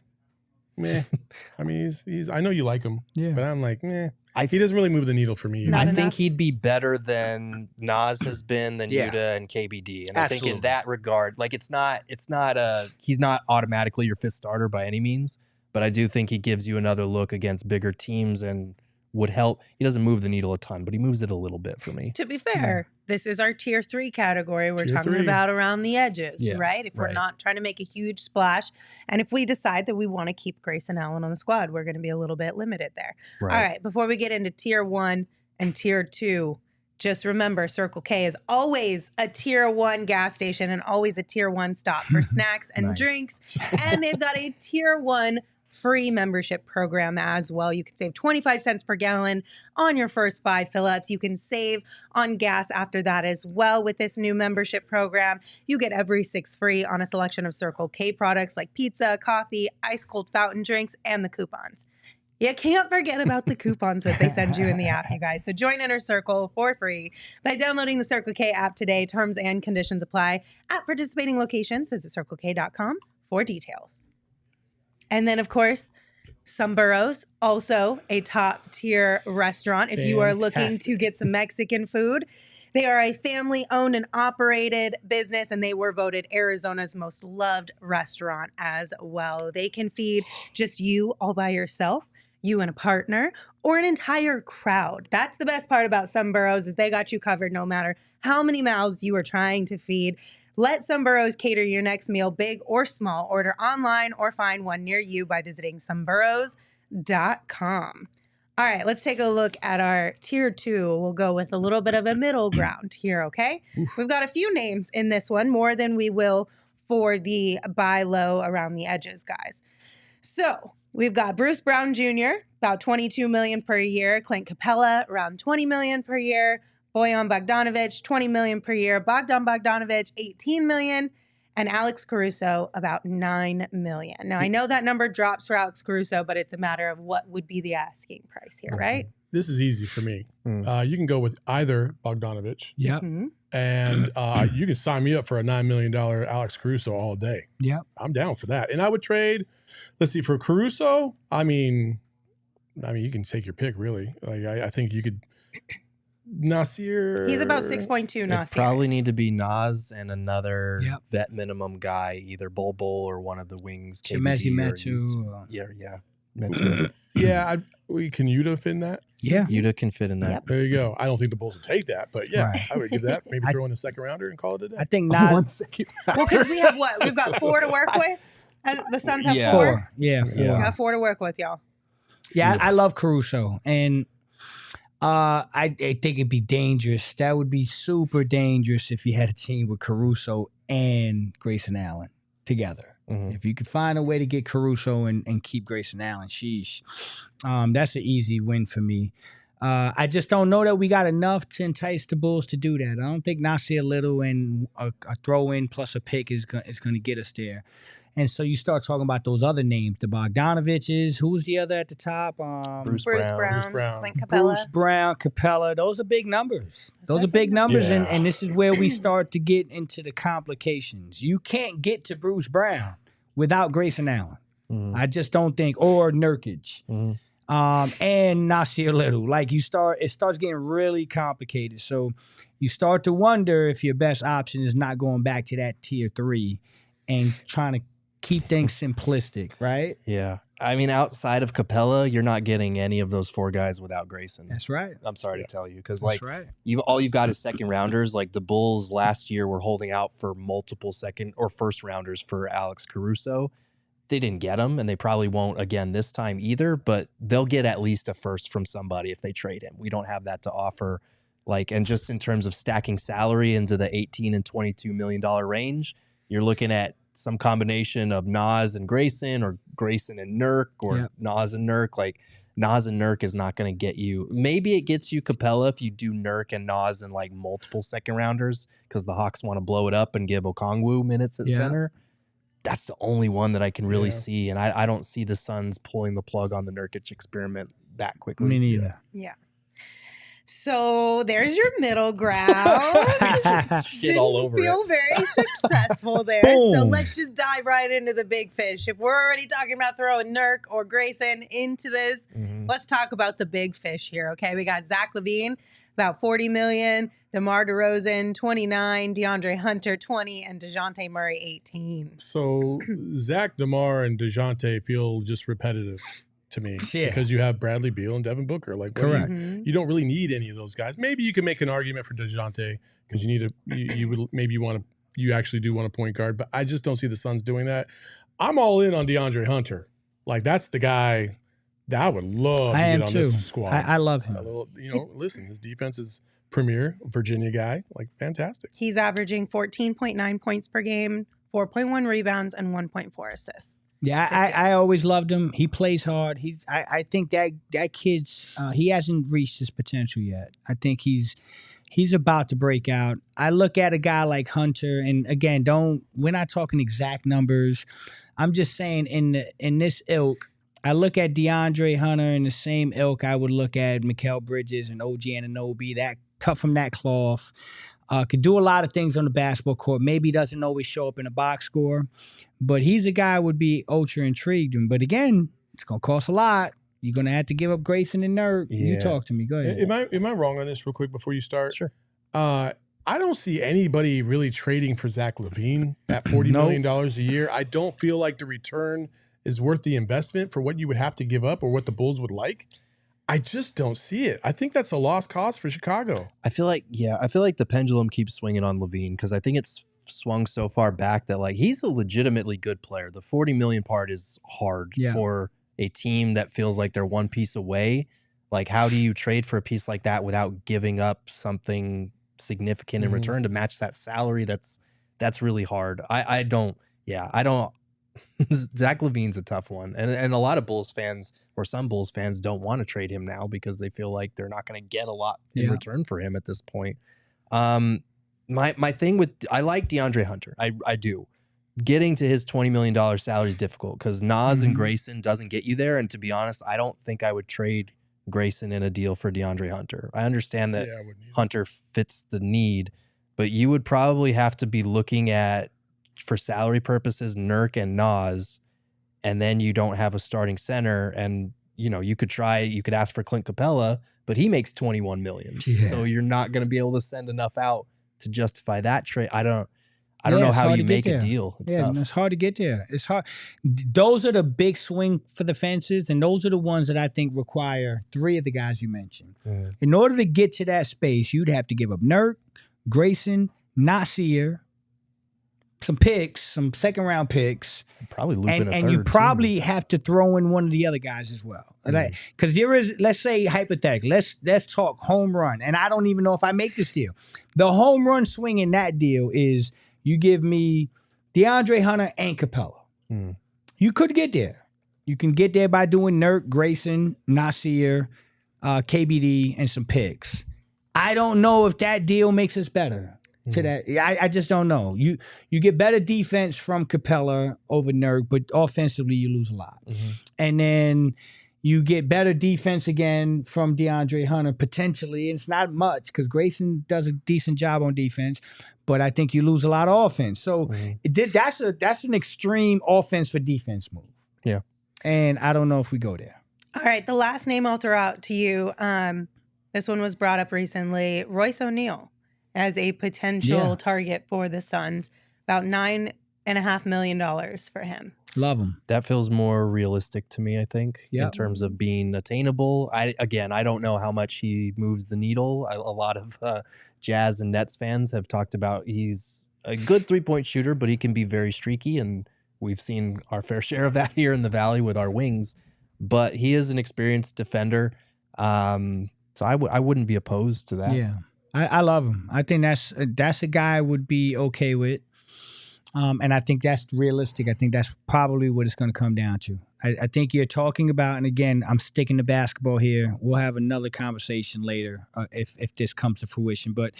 [SPEAKER 2] I mean, he's. I know you like him, but I'm like, meh. He doesn't really move the needle for me.
[SPEAKER 4] I think he'd be better than Nas has been, than Yuta and KBD. And I think in that regard, he's not automatically your fifth starter by any means, but I do think he gives you another look against bigger teams and would help. He doesn't move the needle a ton, but he moves it a little bit for me.
[SPEAKER 1] To be fair, this is our tier 3 category. We're talking about around the edges, right? If we're not trying to make a huge splash, and if we decide that we want to keep Grayson Allen on the squad, we're going to be a little bit limited there. Right. All right, before we get into tier 1 and tier 2, just remember Circle K is always a tier 1 gas station and always a tier 1 stop for snacks and drinks. And they've got a tier 1 free membership program as well. You can save 25 cents per gallon on your first 5 fill-ups. You can save on gas after that as well with this new membership program. You get every 6 free on a selection of Circle K products like pizza, coffee, ice cold fountain drinks, and the coupons. You can't forget about the coupons that they send you in the app, you guys. So join Inner Circle for free by downloading the Circle K app today. Terms and conditions apply at participating locations. Visit CircleK.com for details. And then, of course, Sombrer's, also a top-tier restaurant. If you are looking to get some Mexican food, they are a family-owned and operated business, and they were voted Arizona's most loved restaurant as well. They can feed just you all by yourself, you and a partner, or an entire crowd. That's the best part about Sombrer's is they got you covered no matter how many mouths you are trying to feed. Let Sombrer's cater your next meal, big or small. Order online or find one near you by visiting sombrer's.com. All right, let's take a look at our tier 2. We'll go with a little bit of a middle ground here, okay? We've got a few names in this one, more than we will for the buy low around the edges, guys. So we've got Bruce Brown Jr., about $22 million per year. Clint Capella, around $20 million per year. Bojan Bogdanovic, $20 million per year. Bogdan Bogdanovic, $18 million. And Alex Caruso, about $9 million. Now, I know that number drops for Alex Caruso, but it's a matter of what would be the asking price here, right?
[SPEAKER 2] This is easy for me. You can go with either Bogdanovic.
[SPEAKER 3] Yep.
[SPEAKER 2] And you can sign me up for a $9 million Alex Caruso all day.
[SPEAKER 3] Yep.
[SPEAKER 2] I'm down for that. And I would trade, let's see, for Caruso, I mean, you can take your pick, really. I think you could Nasir.
[SPEAKER 1] He's about 6.2.
[SPEAKER 4] It
[SPEAKER 1] Nasir
[SPEAKER 4] probably
[SPEAKER 1] is.
[SPEAKER 4] need to be Nas and another
[SPEAKER 3] Yep.
[SPEAKER 4] vet minimum guy, either Bol or one of the wings.
[SPEAKER 3] Chimezie
[SPEAKER 4] KBD or
[SPEAKER 3] Metu.
[SPEAKER 4] Yeah. Metu.
[SPEAKER 2] Yeah, can Yuta fit in that?
[SPEAKER 3] Yeah.
[SPEAKER 4] Yuta can fit in that.
[SPEAKER 1] Yep.
[SPEAKER 2] There you go. I don't think the Bulls will take that, but yeah,
[SPEAKER 3] Right.
[SPEAKER 2] I would give that. Maybe
[SPEAKER 3] I-
[SPEAKER 2] throw in a second rounder and call it a day.
[SPEAKER 3] I think Nas.
[SPEAKER 4] 1 second.
[SPEAKER 1] Well, because we have what? We've got 4 to work with. The Suns have
[SPEAKER 4] Yeah.
[SPEAKER 1] 4.
[SPEAKER 3] 4. Yeah, 4.
[SPEAKER 1] We
[SPEAKER 3] Yeah,
[SPEAKER 1] got 4 to work with, y'all.
[SPEAKER 3] I love Caruso. And I think it'd be dangerous. That would be super dangerous if you had a team with Caruso and Grayson Allen together.
[SPEAKER 4] Mhm.
[SPEAKER 3] If you could find a way to get Caruso and keep Grayson Allen, sheesh. That's an easy win for me. I just don't know that we got enough to entice the Bulls to do that. I don't think Nasir Little and a throw-in plus a pick is going to get us there. And so you start talking about those other names, the Bogdanoviches. Who's the other at the top?
[SPEAKER 4] Bruce
[SPEAKER 1] Bruce
[SPEAKER 4] Brown.
[SPEAKER 1] Brown,
[SPEAKER 2] Brown.
[SPEAKER 1] Clint Capella.
[SPEAKER 3] Bruce Brown, Capella. Those are big numbers. Those are
[SPEAKER 1] definitely
[SPEAKER 3] big numbers,
[SPEAKER 2] Yeah.
[SPEAKER 3] and this is where we start to get into the complications. You can't get to Bruce Brown without Grayson Allen.
[SPEAKER 4] Mhm.
[SPEAKER 3] I just don't think, or Nurkic,
[SPEAKER 4] Mhm.
[SPEAKER 3] and Nasir Little. Like it starts getting really complicated. So you start to wonder if your best option is not going back to that tier 3 and trying to keep things simplistic, right?
[SPEAKER 4] Yeah. I mean, outside of Capella, you're not getting any of those 4 guys without Grayson.
[SPEAKER 3] That's right.
[SPEAKER 4] I'm sorry to tell you, because
[SPEAKER 3] That's
[SPEAKER 4] like
[SPEAKER 3] right.
[SPEAKER 4] all you've got is second rounders. Like the Bulls last year were holding out for multiple second or first rounders for Alex Caruso. They didn't get him, and they probably won't again this time either. But they'll get at least a first from somebody if they trade him. We don't have that to offer. Like, and just in terms of stacking salary into the $18 and $22 million range, you're looking at some combination of Nas and Grayson, or Grayson and Nurk, or
[SPEAKER 3] Yep.
[SPEAKER 4] Nas and Nurk. Like Nas and Nurk is not going to get you. Maybe it gets you Capella if you do Nurk and Nas and like multiple second rounders, because the Hawks want to blow it up and give Okongwu minutes at
[SPEAKER 3] Yeah.
[SPEAKER 4] center. That's the only one that I can really
[SPEAKER 2] Yeah.
[SPEAKER 4] see, and I don't see the Suns pulling the plug on the Nurkic experiment that quickly.
[SPEAKER 3] Me neither.
[SPEAKER 1] Yeah. So there's your middle ground.
[SPEAKER 4] Shit all over
[SPEAKER 1] Feel very successful there. So
[SPEAKER 3] Boom.
[SPEAKER 1] let's just dive right into the big fish. If we're already talking about throwing Nurk or Grayson into this,
[SPEAKER 4] Mhm.
[SPEAKER 1] let's talk about the big fish here. Okay, we got Zach LaVine, about 40 million, DeMar DeRozan, 29, DeAndre Hunter, 20, and DeJounte Murray, 18.
[SPEAKER 2] So Zach, DeMar, and DeJounte feel just repetitive to me
[SPEAKER 3] Yeah.
[SPEAKER 2] because you have Bradley Beal and Devin Booker. Like, what do you-
[SPEAKER 3] Correct.
[SPEAKER 1] Mhm.
[SPEAKER 2] You don't really need any of those guys. Maybe you can make an argument for DeJounte because you actually do want a point guard, but I just don't see the Suns doing that. I'm all in on DeAndre Hunter. Like, that's the guy that I would love
[SPEAKER 3] I
[SPEAKER 2] to
[SPEAKER 3] am
[SPEAKER 2] get on
[SPEAKER 3] too.
[SPEAKER 2] this squad.
[SPEAKER 3] I love him.
[SPEAKER 2] Listen, his defense is premier, Virginia guy, like fantastic.
[SPEAKER 1] He's averaging 14.9 points per game, 4.1 rebounds, and 1.4 assists.
[SPEAKER 3] Yeah, I always loved him. He plays hard. I think that kid's he hasn't reached his potential yet. I think he's about to break out. I look at a guy like Hunter, and again, we're not talking exact numbers. I'm just saying in this ilk, I look at DeAndre Hunter in the same ilk I would look at Mikal Bridges and OG Anunoby, that cut from that cloth. Could do a lot of things on the basketball court. Maybe doesn't always show up in a box score, but he's a guy I would be ultra intrigued in. But again, it's going to cost a lot. You're going to have to give up Grayson and Nurk. You
[SPEAKER 4] Yeah.
[SPEAKER 3] talk to me. Go ahead.
[SPEAKER 2] Am I wrong on this real quick before you start?
[SPEAKER 4] Sure.
[SPEAKER 2] I don't see anybody really trading for Zach LaVine at $40 million a year. I don't feel like the return is worth the investment for what you would have to give up or what the Bulls would like. I just don't see it. I think that's a lost cause for Chicago.
[SPEAKER 4] I feel like the pendulum keeps swinging on Levine, because I think it's swung so far back that like he's a legitimately good player. The 40 million part is hard for a team that feels like they're one piece away. Like, how do you trade for a piece like that without giving up something significant in return to match that salary? That's really hard. I don't. Zach LaVine's a tough one, and a lot of Bulls fans, or some Bulls fans, don't want to trade him now because they feel like they're not going to get a lot in return for him at this point. My thing with, I like DeAndre Hunter, I do. Getting to his $20 million salary is difficult because Nas and Grayson doesn't get you there, and to be honest, I don't think I would trade Grayson in a deal for DeAndre Hunter. I understand that Hunter fits the need, but you would probably have to be looking at, for salary purposes, Nurk and Nas, and then you don't have a starting center. And you could ask for Clint Capella, but he makes $21 million.
[SPEAKER 3] Yeah.
[SPEAKER 4] So you're not going to be able to send enough out to justify that trade. I don't know
[SPEAKER 3] it's
[SPEAKER 4] how
[SPEAKER 3] hard
[SPEAKER 4] you
[SPEAKER 3] to get
[SPEAKER 4] make a
[SPEAKER 3] there.
[SPEAKER 4] deal. It's
[SPEAKER 3] Yeah,
[SPEAKER 4] tough.
[SPEAKER 3] it's hard to get there. It's hard. Those are the big swing for the fences, and those are the ones that I think require 3 of the guys you mentioned. In order to get to that space, you'd have to give up Nurk, Grayson, Nasir, some picks, some second-round picks,
[SPEAKER 4] Probably loop in a
[SPEAKER 3] and
[SPEAKER 4] third,
[SPEAKER 3] you probably have to throw in one of the other guys as well. Because there is, let's say hypothetically, let's talk home run, and I don't even know if I make this deal. The home run swing in that deal is you give me DeAndre Hunter and Capella. You could get there. You can get there by doing Nurk, Grayson, Nasir, KBD, and some picks. I don't know if that deal makes us better. To that, I just don't know. You get better defense from Capella over Nurk, but offensively you lose a lot. And then you get better defense again from DeAndre Hunter potentially. And it's not much because Grayson does a decent job on defense, but I think you lose a lot of offense. So that's an extreme offense for defense move.
[SPEAKER 4] Yeah,
[SPEAKER 3] and I don't know if we go there.
[SPEAKER 1] All right, the last name I'll throw out to you. This one was brought up recently. Royce O'Neal as a potential target for the Suns. About $9.5 million for him.
[SPEAKER 3] Love him.
[SPEAKER 4] That feels more realistic to me, I think, in terms of being attainable. I don't know how much he moves the needle. A lot of Jazz and Nets fans have talked about he's a good three-point shooter, but he can be very streaky, and we've seen our fair share of that here in the Valley with our wings. But he is an experienced defender, so I wouldn't be opposed to that.
[SPEAKER 3] Yeah. I love him. I think that's a guy I would be okay with. And I think that's realistic. I think that's probably what it's going to come down to. I think you're talking about, and again, I'm sticking to basketball here. We'll have another conversation later if this comes to fruition. But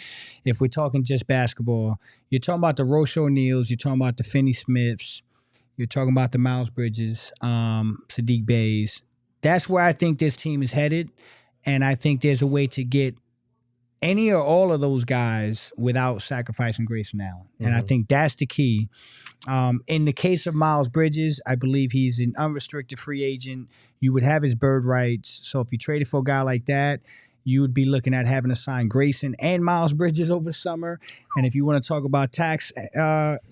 [SPEAKER 3] if we're talking just basketball, you're talking about the Royce O'Neals, you're talking about the Finney Smiths, you're talking about the Miles Bridges, Saddiq Beys. That's where I think this team is headed. And I think there's a way to get any or all of those guys without sacrificing Grayson Allen. And I think that's the key. In the case of Miles Bridges, I believe he's an unrestricted free agent. You would have his bird rights. So if you traded for a guy like that, you would be looking at having to sign Grayson and Miles Bridges over the summer. And if you want to talk about tax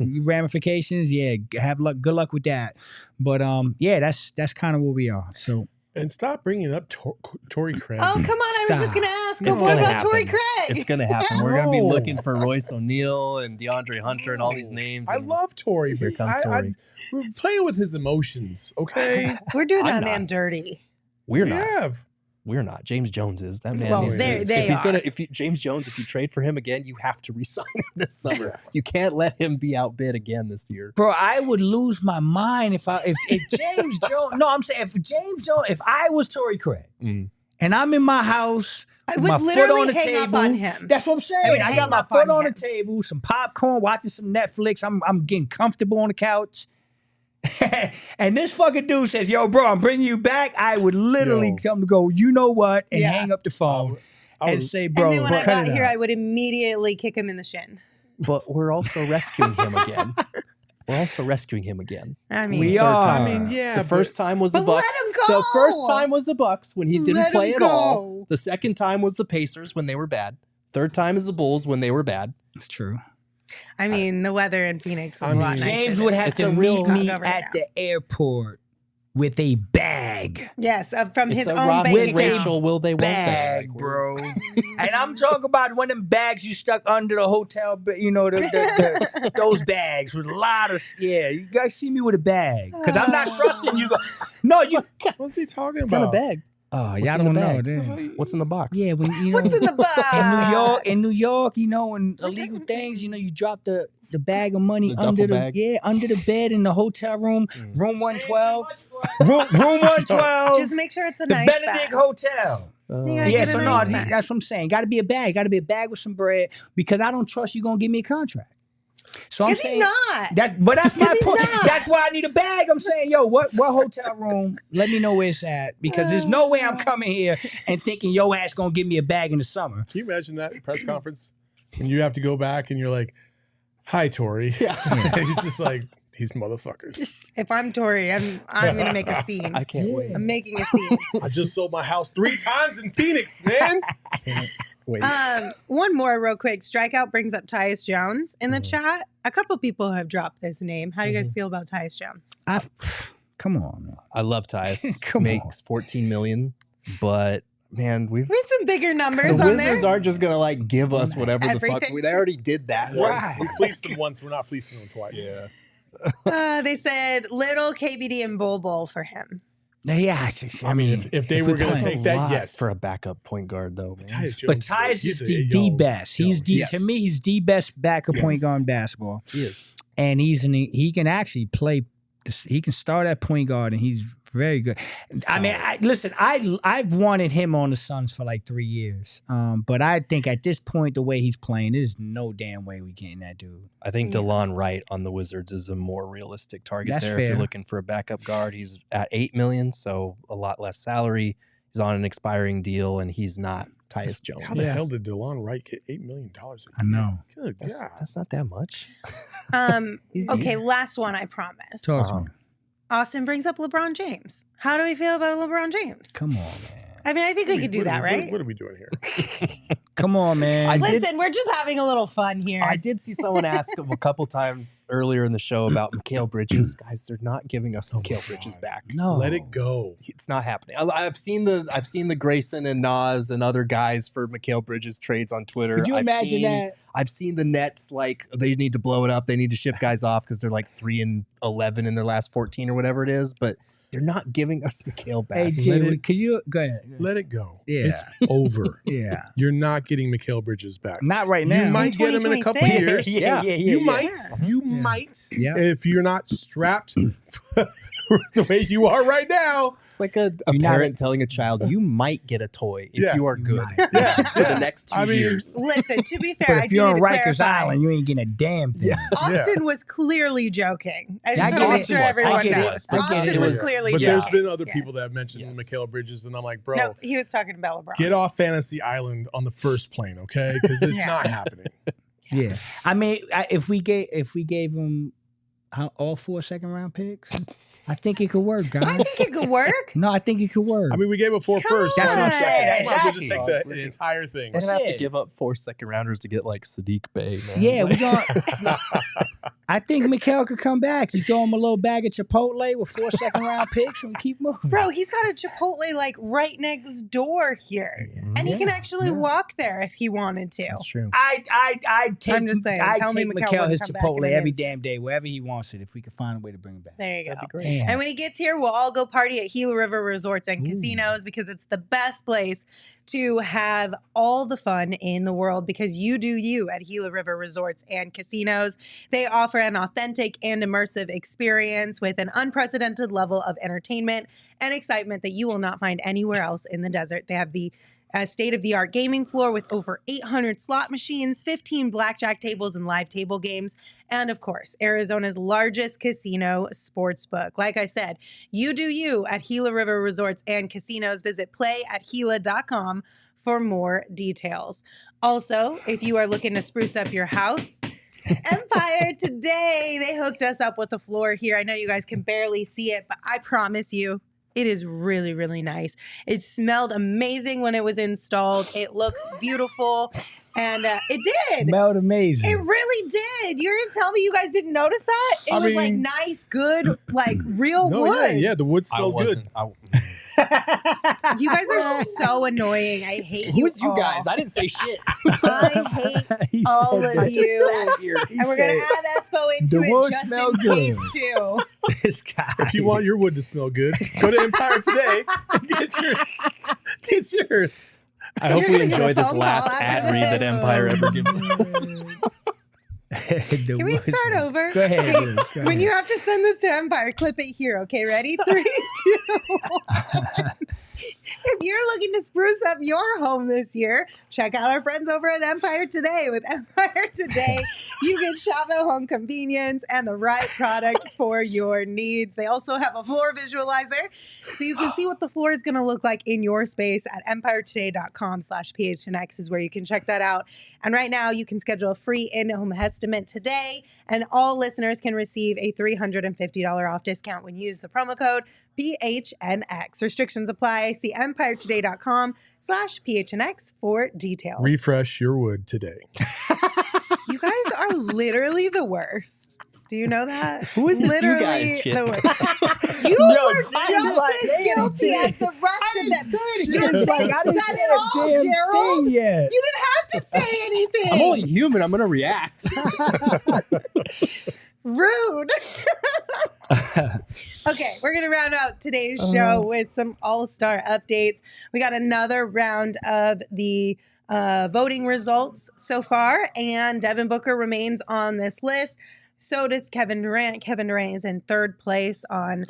[SPEAKER 3] ramifications, good luck with that. But that's kind of where we are. So.
[SPEAKER 2] And stop bringing up Torrey Craig.
[SPEAKER 1] Oh, come on. I was just going to ask him,
[SPEAKER 4] It's
[SPEAKER 1] what
[SPEAKER 4] gonna
[SPEAKER 1] about
[SPEAKER 4] happen.
[SPEAKER 1] Torrey Craig?
[SPEAKER 4] It's going to happen. We're going to be looking for Royce O'Neal and DeAndre Hunter and all these names.
[SPEAKER 2] I love Torrey.
[SPEAKER 4] Here comes Torrey.
[SPEAKER 2] We're playing with his emotions, okay?
[SPEAKER 1] We're doing
[SPEAKER 4] I'm
[SPEAKER 1] that
[SPEAKER 4] not.
[SPEAKER 1] man dirty.
[SPEAKER 4] We're
[SPEAKER 2] We
[SPEAKER 4] not.
[SPEAKER 2] have.
[SPEAKER 4] We're not. James Jones is. That man
[SPEAKER 1] Well,
[SPEAKER 4] is.
[SPEAKER 1] they
[SPEAKER 4] James Jones, if you trade for him again, you have to re-sign him this summer. You can't let him be outbid again this year.
[SPEAKER 3] Bro, I would lose my mind if James Jones. No, I'm saying if I was Torrey Craig and I'm in my house,
[SPEAKER 1] I
[SPEAKER 3] with my
[SPEAKER 1] would
[SPEAKER 3] foot on
[SPEAKER 1] literally
[SPEAKER 3] the
[SPEAKER 1] hang
[SPEAKER 3] table.
[SPEAKER 1] up on him.
[SPEAKER 3] That's what I'm
[SPEAKER 1] I
[SPEAKER 3] saying.
[SPEAKER 1] would
[SPEAKER 3] I
[SPEAKER 1] hang
[SPEAKER 3] got my
[SPEAKER 1] up
[SPEAKER 3] foot
[SPEAKER 1] on
[SPEAKER 3] on the
[SPEAKER 1] him.
[SPEAKER 3] table, some popcorn, watching some Netflix. I'm getting comfortable on the couch. And this fucking dude says, "Yo, bro, I'm bringing you back." I would literally tell him to go, you know what, and hang up the phone and say, "Bro,
[SPEAKER 1] and then when I
[SPEAKER 3] cut
[SPEAKER 1] got
[SPEAKER 3] it
[SPEAKER 1] here,
[SPEAKER 3] out."
[SPEAKER 1] I would immediately kick him in the shin.
[SPEAKER 4] But we're also rescuing him again.
[SPEAKER 1] I mean,
[SPEAKER 3] We
[SPEAKER 4] Third
[SPEAKER 3] are.
[SPEAKER 4] time.
[SPEAKER 2] I mean, yeah.
[SPEAKER 4] The first time was the
[SPEAKER 1] But
[SPEAKER 4] Bucks.
[SPEAKER 1] let him go.
[SPEAKER 4] The first time was the Bucks when he didn't
[SPEAKER 1] Let
[SPEAKER 4] play
[SPEAKER 1] him
[SPEAKER 4] at all.
[SPEAKER 1] go.
[SPEAKER 4] The second time was the Pacers when they were bad. Third time is the Bulls when they were bad.
[SPEAKER 3] It's true.
[SPEAKER 1] I mean, the weather in Phoenix is
[SPEAKER 2] I
[SPEAKER 1] a lot
[SPEAKER 2] mean,
[SPEAKER 1] nicer
[SPEAKER 3] James
[SPEAKER 1] than-
[SPEAKER 3] would have
[SPEAKER 4] It's
[SPEAKER 3] to
[SPEAKER 4] a real-
[SPEAKER 3] meet me
[SPEAKER 1] Over
[SPEAKER 3] at
[SPEAKER 1] now.
[SPEAKER 3] the airport with a bag.
[SPEAKER 1] Yes, from his
[SPEAKER 4] It's a
[SPEAKER 1] own
[SPEAKER 4] Ross
[SPEAKER 1] bank
[SPEAKER 4] and
[SPEAKER 1] account.
[SPEAKER 4] Rachel will they won't
[SPEAKER 3] Bag,
[SPEAKER 4] they?
[SPEAKER 3] bro. And I'm talking about one of them bags you stuck under the hotel, those bags with a lot of, you guys see me with a bag. Because I'm not trusting you. No, you.
[SPEAKER 2] What's he talking
[SPEAKER 4] What kind
[SPEAKER 2] about?
[SPEAKER 4] of bag?
[SPEAKER 3] Oh,
[SPEAKER 4] What's
[SPEAKER 3] y'all
[SPEAKER 4] in the
[SPEAKER 3] don't know.
[SPEAKER 4] bag?
[SPEAKER 3] Then.
[SPEAKER 4] What's in the box?
[SPEAKER 3] Yeah, when you know.
[SPEAKER 1] What's in the box?
[SPEAKER 3] In New York, when illegal things, you drop the bag of money
[SPEAKER 4] The
[SPEAKER 3] under
[SPEAKER 4] duffel bag?
[SPEAKER 3] under the bed in the hotel room, room 112. Room 112.
[SPEAKER 1] Just make sure it's a
[SPEAKER 3] the
[SPEAKER 1] nice
[SPEAKER 3] Benedict
[SPEAKER 1] bag.
[SPEAKER 3] Hotel.
[SPEAKER 1] Yeah,
[SPEAKER 3] Yeah,
[SPEAKER 1] get
[SPEAKER 3] so
[SPEAKER 1] a
[SPEAKER 3] no,
[SPEAKER 1] nice bag.
[SPEAKER 3] that's what I'm saying. Got to be a bag. Got to be a bag with some bread because I don't trust you gonna give me a contract. So I'm
[SPEAKER 1] Because
[SPEAKER 3] saying
[SPEAKER 1] he's not.
[SPEAKER 3] that's my
[SPEAKER 1] he's
[SPEAKER 3] point.
[SPEAKER 1] not.
[SPEAKER 3] That's why I need a bag. I'm saying, yo, what hotel room? Let me know where it's at because there's no way I'm coming here and thinking your ass gonna give me a bag in the summer.
[SPEAKER 2] Can you imagine that press conference? And you have to go back and you're like, "Hi, Torrey."
[SPEAKER 4] Yeah.
[SPEAKER 2] He's just like, These motherfuckers.
[SPEAKER 1] If I'm Tori, I'm gonna make a scene.
[SPEAKER 4] I can't wait.
[SPEAKER 1] I'm making a scene.
[SPEAKER 2] I just sold my house 3 times in Phoenix, man.
[SPEAKER 4] Wait.
[SPEAKER 1] One more real quick. Strikeout brings up Tyus Jones in the chat. A couple people have dropped this name. How do you guys feel about Tyus Jones?
[SPEAKER 3] Come on, man.
[SPEAKER 4] I love Tyus.
[SPEAKER 3] Come
[SPEAKER 4] Makes $14 million, but man,
[SPEAKER 1] We had some bigger numbers
[SPEAKER 4] the
[SPEAKER 1] on
[SPEAKER 4] Wizards
[SPEAKER 1] there.
[SPEAKER 4] aren't just gonna like give us whatever the fuck.
[SPEAKER 1] Everything.
[SPEAKER 4] They already did that once.
[SPEAKER 2] We fleeced them once. We're not fleecing them twice.
[SPEAKER 4] Yeah.
[SPEAKER 1] They said little KBD and Bol for him.
[SPEAKER 3] Yeah,
[SPEAKER 2] I mean, if they were going to take that,
[SPEAKER 4] lot
[SPEAKER 2] yes.
[SPEAKER 4] for a backup point guard, though. Man.
[SPEAKER 2] Tyus Jones,
[SPEAKER 3] but Tyus
[SPEAKER 2] he's
[SPEAKER 3] is
[SPEAKER 2] a-
[SPEAKER 3] the
[SPEAKER 2] yo,
[SPEAKER 3] best.
[SPEAKER 2] yo,
[SPEAKER 3] He's
[SPEAKER 2] yes.
[SPEAKER 3] to me, he's the best backup point
[SPEAKER 2] Yes.
[SPEAKER 3] guard in basketball.
[SPEAKER 4] He is.
[SPEAKER 3] And he can actually play. He can start at point guard, and he's very good. I mean, I've wanted him on the Suns for like 3 years. But I think at this point, the way he's playing, there's no damn way we getting that dude.
[SPEAKER 4] I think
[SPEAKER 1] Yeah.
[SPEAKER 4] DeLon Wright on the Wizards is a more realistic target
[SPEAKER 3] That's
[SPEAKER 4] there. If
[SPEAKER 3] fair.
[SPEAKER 4] you're looking for a backup guard, he's at $8 million, so a lot less salary. He's on an expiring deal, and he's not Tyus Jones.
[SPEAKER 2] How the hell did DeLon Wright get $8 million a year?
[SPEAKER 3] I know.
[SPEAKER 2] Good
[SPEAKER 4] That's,
[SPEAKER 2] God.
[SPEAKER 4] that's not that much.
[SPEAKER 1] Okay, last one, I promise.
[SPEAKER 3] Talk to me.
[SPEAKER 1] Austin brings up LeBron James. How do we feel about LeBron James?
[SPEAKER 3] Come on, man.
[SPEAKER 1] I mean, I think we could do that, right?
[SPEAKER 2] What are we doing here?
[SPEAKER 3] Come on, man.
[SPEAKER 4] I did
[SPEAKER 1] Listen, we're just having a little fun here.
[SPEAKER 4] I did see someone ask him a couple times earlier in the show about Mikal Bridges. Guys, they're not giving us Mikal Bridges back.
[SPEAKER 3] no.
[SPEAKER 2] Let it go.
[SPEAKER 4] It's not happening. I've seen the Grayson and Nas and other guys for Mikal Bridges trades on Twitter.
[SPEAKER 3] Could you imagine that?
[SPEAKER 4] I've seen the Nets like they need to blow it up. They need to ship guys off because they're like 3-11 in their last 14 or whatever it is. But they're not giving us Mikal back.
[SPEAKER 3] Hey, Jay, could you go ahead?
[SPEAKER 2] Let it go.
[SPEAKER 3] Yeah.
[SPEAKER 2] It's over.
[SPEAKER 3] Yeah.
[SPEAKER 2] You're not getting Mikal Bridges back.
[SPEAKER 3] Not right now.
[SPEAKER 2] You might get him in a couple
[SPEAKER 1] 2026.
[SPEAKER 2] years.
[SPEAKER 3] Yeah.
[SPEAKER 2] You might. You
[SPEAKER 3] Yeah.
[SPEAKER 2] might.
[SPEAKER 3] Yeah.
[SPEAKER 2] If you're not strapped the way you are right now.
[SPEAKER 4] It's like a
[SPEAKER 3] You're not-
[SPEAKER 4] parent telling a child, you might get a toy if
[SPEAKER 2] Yeah.
[SPEAKER 4] you are good
[SPEAKER 3] might.
[SPEAKER 2] Yeah.
[SPEAKER 4] for the next 2
[SPEAKER 2] I mean,
[SPEAKER 4] years.
[SPEAKER 1] Listen, to be
[SPEAKER 3] But
[SPEAKER 1] fair, I
[SPEAKER 3] if
[SPEAKER 1] do
[SPEAKER 3] you're
[SPEAKER 1] need
[SPEAKER 3] on
[SPEAKER 1] to
[SPEAKER 3] Rikers
[SPEAKER 1] clarify.
[SPEAKER 3] Island, you ain't getting a damn thing.
[SPEAKER 1] Austin was clearly joking. I
[SPEAKER 3] I
[SPEAKER 1] just want to
[SPEAKER 3] get
[SPEAKER 1] make
[SPEAKER 3] it.
[SPEAKER 1] sure
[SPEAKER 4] I
[SPEAKER 1] everyone
[SPEAKER 4] get it.
[SPEAKER 1] knows.
[SPEAKER 4] I get it.
[SPEAKER 1] Austin
[SPEAKER 4] It
[SPEAKER 1] was
[SPEAKER 4] was-
[SPEAKER 1] clearly
[SPEAKER 2] But
[SPEAKER 1] joking.
[SPEAKER 2] there's been other people
[SPEAKER 1] Yes.
[SPEAKER 2] that have mentioned
[SPEAKER 4] Yes.
[SPEAKER 2] Mikal Bridges, and I'm like, bro,
[SPEAKER 1] No, he was talking about LeBron.
[SPEAKER 2] get off Fantasy Island on the first plane, okay? Because it's
[SPEAKER 1] Yeah.
[SPEAKER 2] not happening.
[SPEAKER 3] Yeah. I mean, if we gave him all 4 second-round picks, I think it could work,
[SPEAKER 1] I
[SPEAKER 3] guys.
[SPEAKER 1] think it could work.
[SPEAKER 3] No, I think it could work.
[SPEAKER 2] I mean, we gave up 4
[SPEAKER 1] Come
[SPEAKER 2] first.
[SPEAKER 1] on.
[SPEAKER 2] That's what I'm saying.
[SPEAKER 1] Yeah,
[SPEAKER 2] Might as well just
[SPEAKER 4] exactly.
[SPEAKER 2] take the entire thing.
[SPEAKER 4] We're
[SPEAKER 3] That's
[SPEAKER 4] gonna have to
[SPEAKER 3] it.
[SPEAKER 4] give up 4 second rounders to get like Saddiq Bey, man.
[SPEAKER 3] yeah, we
[SPEAKER 4] Like,
[SPEAKER 3] going I think Mikal could come back. You throw him a little bag of Chipotle with 4 second-round picks, and we keep moving.
[SPEAKER 1] Bro, he's got a Chipotle like right next door here. And he can actually walk there if he wanted to.
[SPEAKER 4] That's true.
[SPEAKER 3] I'd take,
[SPEAKER 1] I'm just saying,
[SPEAKER 3] I'd
[SPEAKER 1] tell me
[SPEAKER 3] take
[SPEAKER 1] Mikal
[SPEAKER 3] Mikal
[SPEAKER 1] wouldn't
[SPEAKER 3] his
[SPEAKER 1] come back
[SPEAKER 3] Chipotle
[SPEAKER 1] in
[SPEAKER 3] every
[SPEAKER 1] against-
[SPEAKER 3] damn day, wherever he wants it, if we could find a way to bring him back.
[SPEAKER 1] There you go.
[SPEAKER 4] That'd be great.
[SPEAKER 3] Damn.
[SPEAKER 1] And when he gets here, we'll all go party at Gila River Resorts and Casinos because it's the best place to have all the fun in the world because you do you at Gila River Resorts and Casinos. They offer an authentic and immersive experience with an unprecedented level of entertainment and excitement that you will not find anywhere else in the desert. They have the state-of-the-art gaming floor with over 800 slot machines, 15 blackjack tables and live table games, and of course, Arizona's largest casino sportsbook. Like I said, you do you at Gila River Resorts and Casinos. Visit playatgila.com for more details. Also, if you are looking to spruce up your house, Empire today, they hooked us up with the floor here. I know you guys can barely see it, but I promise you, it is really, really nice. It smelled amazing when it was installed. It looks beautiful, and it did.
[SPEAKER 3] Smelled amazing.
[SPEAKER 1] It really did. You're gonna tell me you guys didn't notice that? It
[SPEAKER 2] I
[SPEAKER 1] was like
[SPEAKER 2] mean-
[SPEAKER 1] nice, good, like real
[SPEAKER 2] No,
[SPEAKER 1] wood.
[SPEAKER 2] yeah, the wood
[SPEAKER 4] I
[SPEAKER 2] smells good.
[SPEAKER 4] wasn't.
[SPEAKER 1] You guys are so annoying. I hate you.
[SPEAKER 4] Who's you
[SPEAKER 1] all.
[SPEAKER 4] guys? I didn't say shit.
[SPEAKER 1] I hate
[SPEAKER 3] He
[SPEAKER 1] all
[SPEAKER 3] said
[SPEAKER 1] of
[SPEAKER 3] that.
[SPEAKER 1] you.
[SPEAKER 4] Here.
[SPEAKER 1] And we're gonna add Espo into
[SPEAKER 3] The
[SPEAKER 1] it
[SPEAKER 3] wood
[SPEAKER 1] just
[SPEAKER 3] smell
[SPEAKER 1] in
[SPEAKER 3] good.
[SPEAKER 1] case too.
[SPEAKER 3] This guy.
[SPEAKER 2] If you want your wood to smell good, go to Empire today and get yours. Get yours.
[SPEAKER 4] I hope
[SPEAKER 1] You're
[SPEAKER 4] we
[SPEAKER 1] gonna get a
[SPEAKER 4] enjoy this
[SPEAKER 1] phone call
[SPEAKER 4] last
[SPEAKER 1] after
[SPEAKER 4] ad read that
[SPEAKER 1] this.
[SPEAKER 4] Empire ever gives us.
[SPEAKER 1] Can we start over?
[SPEAKER 3] Go ahead.
[SPEAKER 1] Okay,
[SPEAKER 3] dude. Go
[SPEAKER 1] when
[SPEAKER 3] ahead.
[SPEAKER 1] you have to send this to Empire, clip it here. Okay, ready? 3, 2, 1. If you're looking to spruce up your home this year, check out our friends over at Empire Today. With Empire Today, you can shop at home convenience and the right product for your needs. They also have a floor visualizer, so you can see what the floor is going to look like in your space at empiretoday.com/PHNX is where you can check that out. And right now, you can schedule a free in-home estimate today, and all listeners can receive a $350 off discount when you use the promo code PHNX. Restrictions apply. See empiretoday.com/PHNX for details.
[SPEAKER 2] Refresh your wood today.
[SPEAKER 1] You guys are literally the worst. Do you know that?
[SPEAKER 4] Who is this you
[SPEAKER 1] literally
[SPEAKER 4] guys shit?
[SPEAKER 1] the worst. You were just as guilty as the rest of them.
[SPEAKER 3] You're like, I didn't say a damn thing yet.
[SPEAKER 1] You didn't have to say anything.
[SPEAKER 4] I'm only human. I'm going to react.
[SPEAKER 1] Rude. Okay, we're going to round out today's show with some all-star updates. We got another round of the voting results so far, and Devin Booker remains on this list. So does Kevin Durant. Kevin Durant is in third place on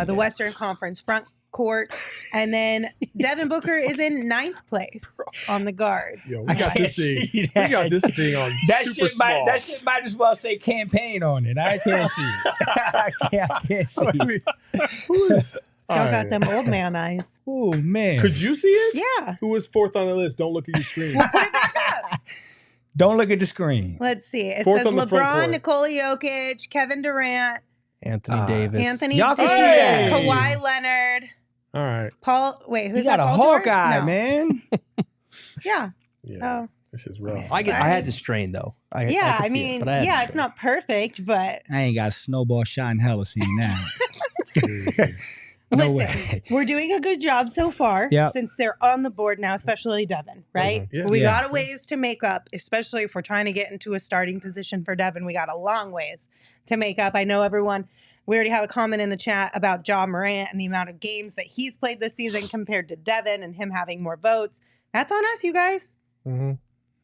[SPEAKER 1] the Western Conference front court. And then Devin Booker is in ninth place on the guards.
[SPEAKER 2] Yo, we got this thing. We got this thing on super small.
[SPEAKER 3] That shit might as well say campaign on it. I can't see it. I can't see it.
[SPEAKER 2] Who is?
[SPEAKER 1] Y'all got them old man eyes.
[SPEAKER 3] Oh, man.
[SPEAKER 2] Could you see it?
[SPEAKER 1] Yeah.
[SPEAKER 2] Who was fourth on the list? Don't look at your screen.
[SPEAKER 1] Put it back up.
[SPEAKER 3] Don't look at the screen.
[SPEAKER 1] Let's see. It
[SPEAKER 2] Fourth
[SPEAKER 1] says
[SPEAKER 2] on the front
[SPEAKER 1] LeBron,
[SPEAKER 2] court.
[SPEAKER 1] Nikola Jokic, Kevin Durant,
[SPEAKER 4] Anthony Davis.
[SPEAKER 1] Anthony
[SPEAKER 3] Y'all
[SPEAKER 1] Davis,
[SPEAKER 3] can
[SPEAKER 2] see that.
[SPEAKER 1] Kawhi Leonard,
[SPEAKER 2] All right.
[SPEAKER 1] Paul. Wait, who's
[SPEAKER 3] You got
[SPEAKER 1] that?
[SPEAKER 3] a
[SPEAKER 1] Paul George?
[SPEAKER 3] Hawkeye,
[SPEAKER 1] No.
[SPEAKER 3] man.
[SPEAKER 1] Yeah.
[SPEAKER 2] Yeah.
[SPEAKER 1] Oh.
[SPEAKER 2] This is rough.
[SPEAKER 4] I had to strain, though. I
[SPEAKER 1] Yeah,
[SPEAKER 4] could
[SPEAKER 1] I
[SPEAKER 4] see
[SPEAKER 1] mean,
[SPEAKER 4] it, but I had to
[SPEAKER 1] it's
[SPEAKER 4] strain.
[SPEAKER 1] not perfect, but
[SPEAKER 3] I ain't got a snowball shot in hell of seeing that.
[SPEAKER 2] Seriously.
[SPEAKER 3] No
[SPEAKER 1] listen,
[SPEAKER 3] way.
[SPEAKER 1] we're doing a good job so far
[SPEAKER 3] Yep.
[SPEAKER 1] since they're on the board now, especially Devin, right?
[SPEAKER 2] Yeah.
[SPEAKER 1] We
[SPEAKER 3] Yeah.
[SPEAKER 1] got a ways to make up, especially if we're trying to get into a starting position for Devin. We got a long ways to make up. I know everyone, we already have a comment in the chat about Ja Morant and the amount of games that he's played this season compared to Devin and him having more votes. That's on us, you guys.
[SPEAKER 2] Mhm.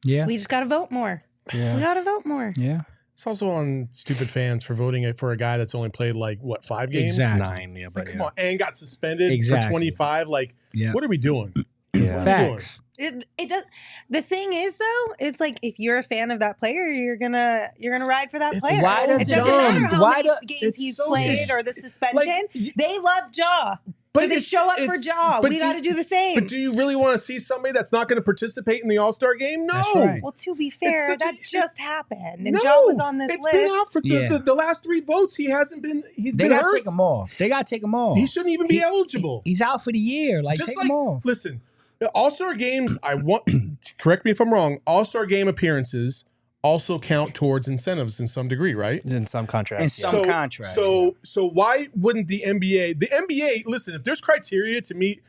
[SPEAKER 3] Yeah.
[SPEAKER 1] We just got to vote more.
[SPEAKER 2] Yeah.
[SPEAKER 1] We got to vote more.
[SPEAKER 3] Yeah.
[SPEAKER 2] It's also on stupid fans for voting for a guy that's only played like what 5 games.
[SPEAKER 3] Exactly.
[SPEAKER 4] 9, yeah, but
[SPEAKER 2] Like, come on, and got suspended
[SPEAKER 3] Exactly.
[SPEAKER 2] for 25. Like,
[SPEAKER 3] Yeah.
[SPEAKER 2] what are we doing?
[SPEAKER 4] Yeah.
[SPEAKER 3] Facts.
[SPEAKER 1] It does. The thing is, though, is like if you're a fan of that player, you're gonna ride for that
[SPEAKER 2] It's
[SPEAKER 1] player.
[SPEAKER 3] Why does
[SPEAKER 1] it doesn't
[SPEAKER 3] dumb.
[SPEAKER 1] matter how
[SPEAKER 3] Why
[SPEAKER 1] many
[SPEAKER 3] do-
[SPEAKER 1] games
[SPEAKER 2] it's
[SPEAKER 1] he's
[SPEAKER 2] so
[SPEAKER 1] played
[SPEAKER 2] dumb.
[SPEAKER 1] or the suspension.
[SPEAKER 2] Like,
[SPEAKER 1] they love Ja, so they
[SPEAKER 2] it's-
[SPEAKER 1] show up for
[SPEAKER 2] it's-
[SPEAKER 1] Ja.
[SPEAKER 2] but
[SPEAKER 1] We
[SPEAKER 2] do-
[SPEAKER 1] got to do the same.
[SPEAKER 2] But do you really want to see somebody that's not going to participate in the All-Star game? No.
[SPEAKER 3] That's right.
[SPEAKER 1] well, to be fair,
[SPEAKER 2] such a-
[SPEAKER 1] that just happened, and
[SPEAKER 2] No.
[SPEAKER 1] Ja was on this
[SPEAKER 2] It's
[SPEAKER 1] list.
[SPEAKER 2] been out for
[SPEAKER 3] Yeah.
[SPEAKER 2] the last 3 votes. He hasn't been. He's
[SPEAKER 3] They
[SPEAKER 2] been
[SPEAKER 3] got to
[SPEAKER 2] hurt.
[SPEAKER 3] take him off. They got to take him off.
[SPEAKER 2] He shouldn't even be eligible.
[SPEAKER 3] He's out for the year. Like,
[SPEAKER 2] Just
[SPEAKER 3] take
[SPEAKER 2] like,
[SPEAKER 3] him off.
[SPEAKER 2] listen, the All-Star games. I want. Correct me if I'm wrong. All-Star game appearances also count towards incentives in some degree, right?
[SPEAKER 4] In some contracts.
[SPEAKER 3] In
[SPEAKER 4] yeah.
[SPEAKER 3] some contracts.
[SPEAKER 2] So why wouldn't the NBA? The NBA, listen, if there's criteria to meet,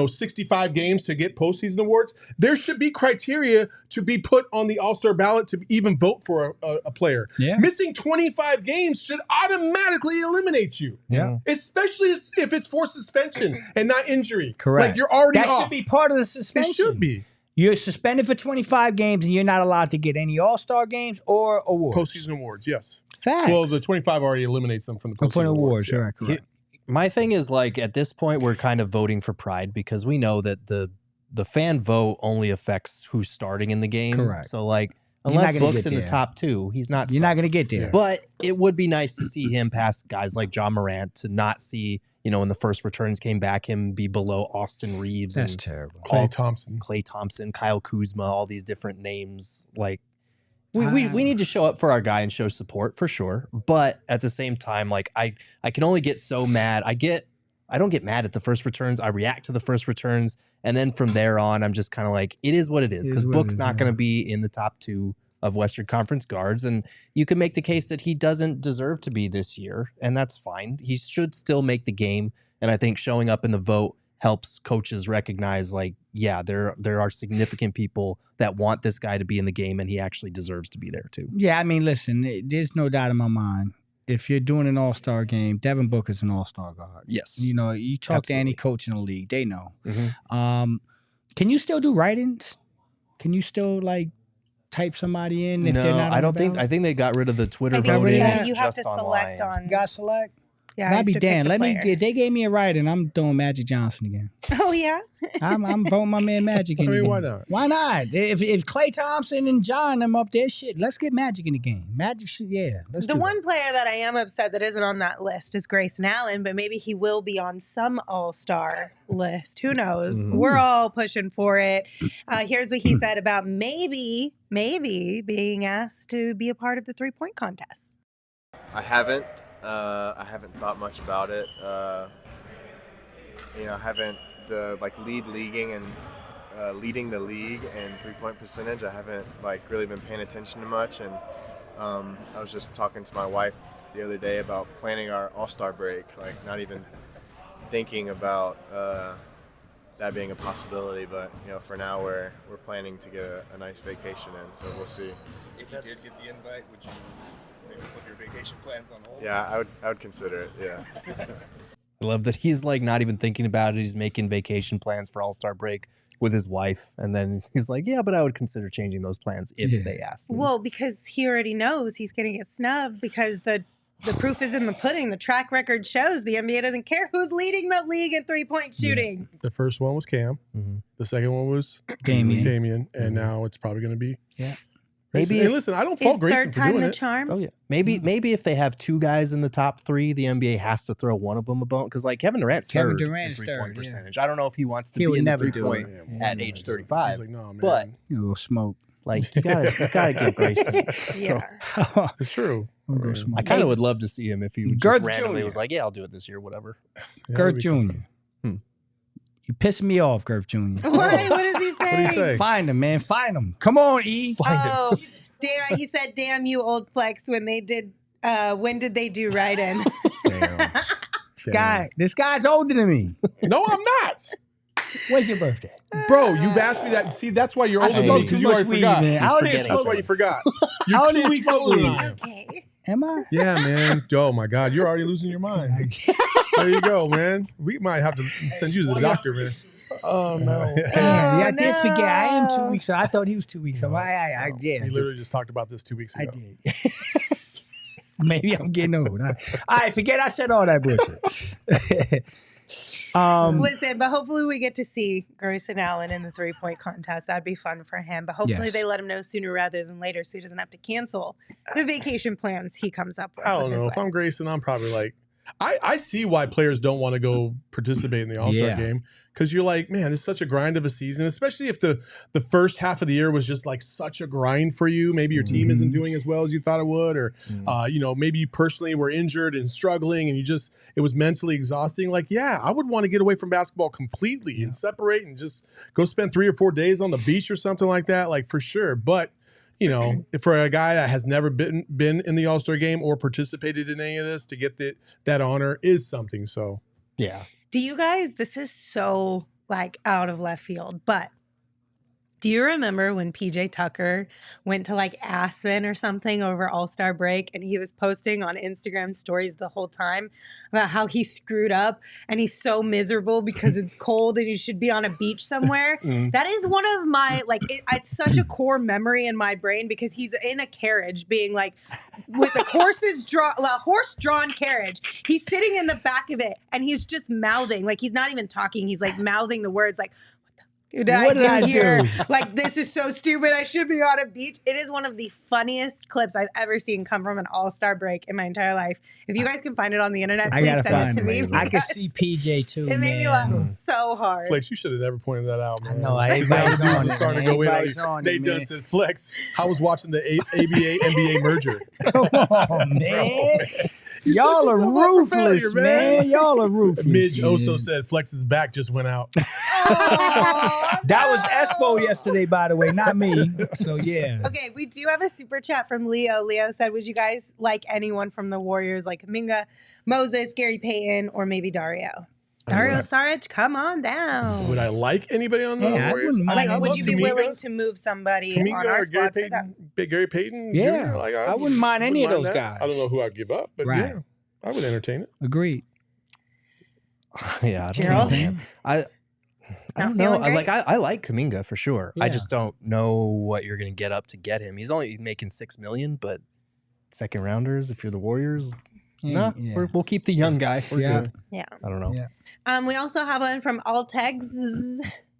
[SPEAKER 2] 65 games to get postseason awards, there should be criteria to be put on the All-Star ballot to even vote for a player.
[SPEAKER 3] Yeah.
[SPEAKER 2] Missing 25 games should automatically eliminate you.
[SPEAKER 3] Yeah.
[SPEAKER 2] Especially if it's for suspension and not injury.
[SPEAKER 3] Correct.
[SPEAKER 2] Like you're already
[SPEAKER 3] That
[SPEAKER 2] off.
[SPEAKER 3] should be part of the suspension.
[SPEAKER 2] It should be.
[SPEAKER 3] You're suspended for 25 games and you're not allowed to get any All-Star games or awards.
[SPEAKER 2] Postseason awards, yes.
[SPEAKER 3] Facts.
[SPEAKER 2] Well, the 25 already eliminates them from the
[SPEAKER 3] For
[SPEAKER 2] postseason
[SPEAKER 3] awards,
[SPEAKER 2] yeah.
[SPEAKER 3] right, correct.
[SPEAKER 4] My thing is, like, at this point, we're kind of voting for pride because we know that the fan vote only affects who's starting in the game.
[SPEAKER 3] Correct.
[SPEAKER 4] So, like,
[SPEAKER 3] You're not
[SPEAKER 4] unless
[SPEAKER 3] gonna
[SPEAKER 4] Book's
[SPEAKER 3] get
[SPEAKER 4] in the
[SPEAKER 3] there.
[SPEAKER 4] top 2, he's not
[SPEAKER 3] You're not
[SPEAKER 4] starting.
[SPEAKER 3] going to get there.
[SPEAKER 4] But it would be nice to see him pass guys like Ja Morant, to not see, when the first returns came back, him be below Austin Reeves
[SPEAKER 3] That's
[SPEAKER 4] and
[SPEAKER 3] terrible.
[SPEAKER 2] Klay Thompson.
[SPEAKER 4] Klay Thompson, Kyle Kuzma, all these different names. Like, we need to show up for our guy and show support for sure. But at the same time, like, I can only get so mad. I don't get mad at the first returns. I react to the first returns. And then from there on, I'm just kind of like, it is what it is. Because
[SPEAKER 3] what it
[SPEAKER 4] Book's
[SPEAKER 3] is,
[SPEAKER 4] not
[SPEAKER 3] yeah.
[SPEAKER 4] going to be in the top 2 of Western Conference guards. And you can make the case that he doesn't deserve to be this year. And that's fine. He should still make the game. And I think showing up in the vote helps coaches recognize, like, yeah, there are significant people that want this guy to be in the game, and he actually deserves to be there too.
[SPEAKER 3] Yeah, I mean, listen, there's no doubt in my mind. If you're doing an All-Star game, Devin Booker's an All-Star guard.
[SPEAKER 4] Yes.
[SPEAKER 3] You talk to any
[SPEAKER 4] Absolutely.
[SPEAKER 3] coach in the league, they know.
[SPEAKER 4] Mhm.
[SPEAKER 3] Can you still do write-ins? Can you still, like, type somebody in if they're not on
[SPEAKER 4] I don't
[SPEAKER 3] the
[SPEAKER 4] think.
[SPEAKER 3] ballot?
[SPEAKER 4] I think they got rid of the Twitter
[SPEAKER 1] I think
[SPEAKER 4] voting.
[SPEAKER 3] yeah,
[SPEAKER 4] It's
[SPEAKER 1] you have
[SPEAKER 4] just
[SPEAKER 1] to select
[SPEAKER 4] online.
[SPEAKER 1] on.
[SPEAKER 3] You got to select?
[SPEAKER 1] Yeah, I
[SPEAKER 3] I'll
[SPEAKER 1] have
[SPEAKER 3] be
[SPEAKER 1] to pick
[SPEAKER 3] damned.
[SPEAKER 1] the
[SPEAKER 3] Let me.
[SPEAKER 1] player.
[SPEAKER 3] They gave me a right, and I'm throwing Magic Johnson again.
[SPEAKER 1] Oh yeah.
[SPEAKER 3] I'm voting my man Magic in
[SPEAKER 2] I
[SPEAKER 3] the
[SPEAKER 2] mean,
[SPEAKER 3] game.
[SPEAKER 2] why not?
[SPEAKER 3] Why not? If Klay Thompson and John them up there, shit, let's get Magic in the game. Magic should, yeah. Let's
[SPEAKER 1] The
[SPEAKER 3] do
[SPEAKER 1] one
[SPEAKER 3] it.
[SPEAKER 1] player that I am upset that isn't on that list is Grayson Allen, but maybe he will be on some All-Star list. Who knows?
[SPEAKER 4] Mhm.
[SPEAKER 1] We're all pushing for it. Here's what he said about maybe being asked to be a part of the 3-point contest.
[SPEAKER 6] I haven't thought much about it. I haven't leading and leading the league in 3-point percentage. I haven't really been paying attention to much, and I was just talking to my wife the other day about planning our All-Star break, not even thinking about that being a possibility. But for now we're planning to get a nice vacation in, so we'll see.
[SPEAKER 8] If you did get the invite, would you maybe put your vacation plans on hold?
[SPEAKER 6] Yeah, I would consider it. Yeah.
[SPEAKER 4] I love that he's not even thinking about it. He's making vacation plans for All-Star break with his wife. And then he's like, yeah, but I would consider changing those plans if they asked me.
[SPEAKER 1] Well, because he already knows he's going to get snubbed because the proof is in the pudding. The track record shows the NBA doesn't care who's leading the league in 3-point shooting.
[SPEAKER 2] The first one was Cam.
[SPEAKER 4] Mm-hmm.
[SPEAKER 2] The second one was
[SPEAKER 3] Damian.
[SPEAKER 2] And now it's probably going to be
[SPEAKER 4] Maybe
[SPEAKER 2] Hey, listen, I don't fault
[SPEAKER 1] Is
[SPEAKER 2] Grayson
[SPEAKER 1] third
[SPEAKER 2] for
[SPEAKER 1] time
[SPEAKER 2] doing
[SPEAKER 1] the
[SPEAKER 2] it.
[SPEAKER 1] charm?
[SPEAKER 4] Oh yeah, maybe if they have two guys in the top three, the NBA has to throw one of them a bone because Kevin Durant's
[SPEAKER 3] Kevin
[SPEAKER 4] third
[SPEAKER 3] Durant's
[SPEAKER 4] in 3-point
[SPEAKER 3] third, yeah.
[SPEAKER 4] percentage. I don't know if he wants to
[SPEAKER 3] He
[SPEAKER 4] be
[SPEAKER 3] would
[SPEAKER 4] in the
[SPEAKER 3] never do
[SPEAKER 4] 3-point
[SPEAKER 3] it.
[SPEAKER 4] at age 35,
[SPEAKER 2] He's like, no, man.
[SPEAKER 4] but
[SPEAKER 3] A little smoke.
[SPEAKER 4] you gotta give Grayson.
[SPEAKER 1] Yeah.
[SPEAKER 2] It's true.
[SPEAKER 3] I'll go smoke.
[SPEAKER 4] I kind of would love to see him if he would
[SPEAKER 3] Girth
[SPEAKER 4] just randomly
[SPEAKER 3] Jr.
[SPEAKER 4] was like, yeah, I'll do it this year, whatever.
[SPEAKER 2] Yeah,
[SPEAKER 3] Girth
[SPEAKER 2] that'd
[SPEAKER 3] Jr.
[SPEAKER 2] be
[SPEAKER 3] You pissing me off, Girth Jr.
[SPEAKER 1] Why? What does he say?
[SPEAKER 2] What do you say?
[SPEAKER 3] Find him, man. Find him. Come on, E.
[SPEAKER 1] Oh, damn, he said, damn you, old flex, when they did, when did they do right-in?
[SPEAKER 3] This guy's older than me.
[SPEAKER 2] No, I'm not.
[SPEAKER 3] When's your birthday?
[SPEAKER 2] Bro, you've asked me that. See, that's why you're
[SPEAKER 3] I
[SPEAKER 2] older than
[SPEAKER 3] smoke
[SPEAKER 2] me, because
[SPEAKER 3] too
[SPEAKER 2] you
[SPEAKER 3] much
[SPEAKER 2] already
[SPEAKER 3] weed,
[SPEAKER 2] forgot.
[SPEAKER 3] man. I don't even
[SPEAKER 4] forgetting
[SPEAKER 2] That's
[SPEAKER 3] smoke.
[SPEAKER 2] why you forgot.
[SPEAKER 3] I
[SPEAKER 2] You're
[SPEAKER 3] don't
[SPEAKER 2] 2
[SPEAKER 3] even
[SPEAKER 2] weeks
[SPEAKER 3] smoke
[SPEAKER 2] older than
[SPEAKER 3] weed.
[SPEAKER 2] I am.
[SPEAKER 1] Okay.
[SPEAKER 3] Am I?
[SPEAKER 2] Yeah, man. Oh, my God. You're already losing your mind. There you go, man. We might have to send you to the doctor, man.
[SPEAKER 3] Oh no!
[SPEAKER 1] Oh,
[SPEAKER 3] Yeah, I did forget. I am
[SPEAKER 1] no.
[SPEAKER 3] 2 weeks. I thought he was 2 weeks. So yeah.
[SPEAKER 2] We literally just talked about this 2 weeks
[SPEAKER 3] I
[SPEAKER 2] ago.
[SPEAKER 3] did. Maybe I'm getting old. All right, forget I said all that bullshit.
[SPEAKER 1] Listen, but hopefully we get to see Grayson Allen in the 3-point contest. That'd be fun for him. But hopefully
[SPEAKER 3] Yes.
[SPEAKER 1] they let him know sooner rather than later so he doesn't have to cancel the vacation plans he comes up with.
[SPEAKER 2] I don't
[SPEAKER 1] with his
[SPEAKER 2] know. If
[SPEAKER 1] wife.
[SPEAKER 2] I'm Grayson, I'm probably like, I see why players don't want to go participate in the All-Star
[SPEAKER 3] Yeah.
[SPEAKER 2] game. Because you're like, man, this is such a grind of a season, especially if the first half of the year was just such a grind for you. Maybe your team isn't doing as well as you thought it would, or maybe you personally were injured and struggling, and it was mentally exhausting. I would want to get away from basketball completely and separate and just go spend 3 or 4 days on the beach or something like that, for sure. But for a guy that has never been in the All-Star game or participated in any of this, to get that honor is something. So
[SPEAKER 4] Yeah.
[SPEAKER 1] Do you guys, this is so out of left field, but do you remember when PJ Tucker went to Aspen or something over All-Star break, and he was posting on Instagram stories the whole time about how he screwed up and he's so miserable because it's cold and he should be on a beach somewhere? That is one of my, it's such a core memory in my brain because he's in a carriage being with a horse-drawn carriage. He's sitting in the back of it and he's just mouthing, he's not even talking. He's mouthing the words what did I do? This is so stupid. I should be on a beach. It is one of the funniest clips I've ever seen come from an All-Star break in my entire life. If you guys can find it on the internet,
[SPEAKER 3] I
[SPEAKER 1] please
[SPEAKER 3] gotta
[SPEAKER 1] send
[SPEAKER 3] find
[SPEAKER 1] it to me.
[SPEAKER 3] it. I can
[SPEAKER 1] because
[SPEAKER 3] see PJ too.
[SPEAKER 1] It made me laugh so hard.
[SPEAKER 2] Flex, you should have never pointed that out, man.
[SPEAKER 3] I know.
[SPEAKER 2] Now
[SPEAKER 3] Everybody's
[SPEAKER 2] the dudes
[SPEAKER 3] on
[SPEAKER 2] are
[SPEAKER 3] it.
[SPEAKER 2] starting
[SPEAKER 3] Man.
[SPEAKER 2] to go in on
[SPEAKER 3] Everybody's
[SPEAKER 2] you.
[SPEAKER 3] on
[SPEAKER 2] They
[SPEAKER 3] it,
[SPEAKER 2] done
[SPEAKER 3] man.
[SPEAKER 2] said, Flex, I was watching the ABA NBA merger.
[SPEAKER 3] Come on, man.
[SPEAKER 2] You
[SPEAKER 3] Y'all
[SPEAKER 2] set
[SPEAKER 3] are
[SPEAKER 2] yourself up for
[SPEAKER 3] ruthless,
[SPEAKER 2] failure,
[SPEAKER 3] man. Y'all are ruthless.
[SPEAKER 2] Midge
[SPEAKER 3] man.
[SPEAKER 2] also said Flex's back just went out.
[SPEAKER 3] That was Espo yesterday, by the way, not me. So yeah.
[SPEAKER 1] Okay, we do have a super chat from Leo. Leo said, would you guys like anyone from the Warriors, like Kuminga, Moses, Gary Payton, or maybe Dario? Dario Saric, come on down.
[SPEAKER 2] Would I like anybody on the
[SPEAKER 3] Yeah, I
[SPEAKER 2] Warriors?
[SPEAKER 3] wouldn't mind.
[SPEAKER 2] I
[SPEAKER 1] Would
[SPEAKER 2] love
[SPEAKER 1] you be
[SPEAKER 2] Kuminga.
[SPEAKER 1] willing to move somebody on
[SPEAKER 2] Kuminga
[SPEAKER 1] our
[SPEAKER 2] or
[SPEAKER 1] squad for that?
[SPEAKER 2] Gary Payton?
[SPEAKER 3] Yeah,
[SPEAKER 2] Jr.?
[SPEAKER 3] I wouldn't mind any of those
[SPEAKER 2] that.
[SPEAKER 3] guys.
[SPEAKER 2] I don't know who I'd give up, but
[SPEAKER 3] Right.
[SPEAKER 2] yeah, I would entertain it.
[SPEAKER 3] Agreed.
[SPEAKER 4] Yeah. I don't
[SPEAKER 1] Gerald?
[SPEAKER 4] know, man. I don't
[SPEAKER 1] Not
[SPEAKER 4] know.
[SPEAKER 1] feeling great?
[SPEAKER 4] I like Kuminga for sure. I
[SPEAKER 3] Yeah.
[SPEAKER 4] just don't know what you're going to get up to get him. He's only making $6 million, but second rounders, if you're the Warriors, No,
[SPEAKER 3] Yeah.
[SPEAKER 4] we'll keep the young guy. We're
[SPEAKER 3] Yeah.
[SPEAKER 4] good.
[SPEAKER 1] Yeah.
[SPEAKER 4] I don't know.
[SPEAKER 3] Yeah.
[SPEAKER 1] We also have one from Altex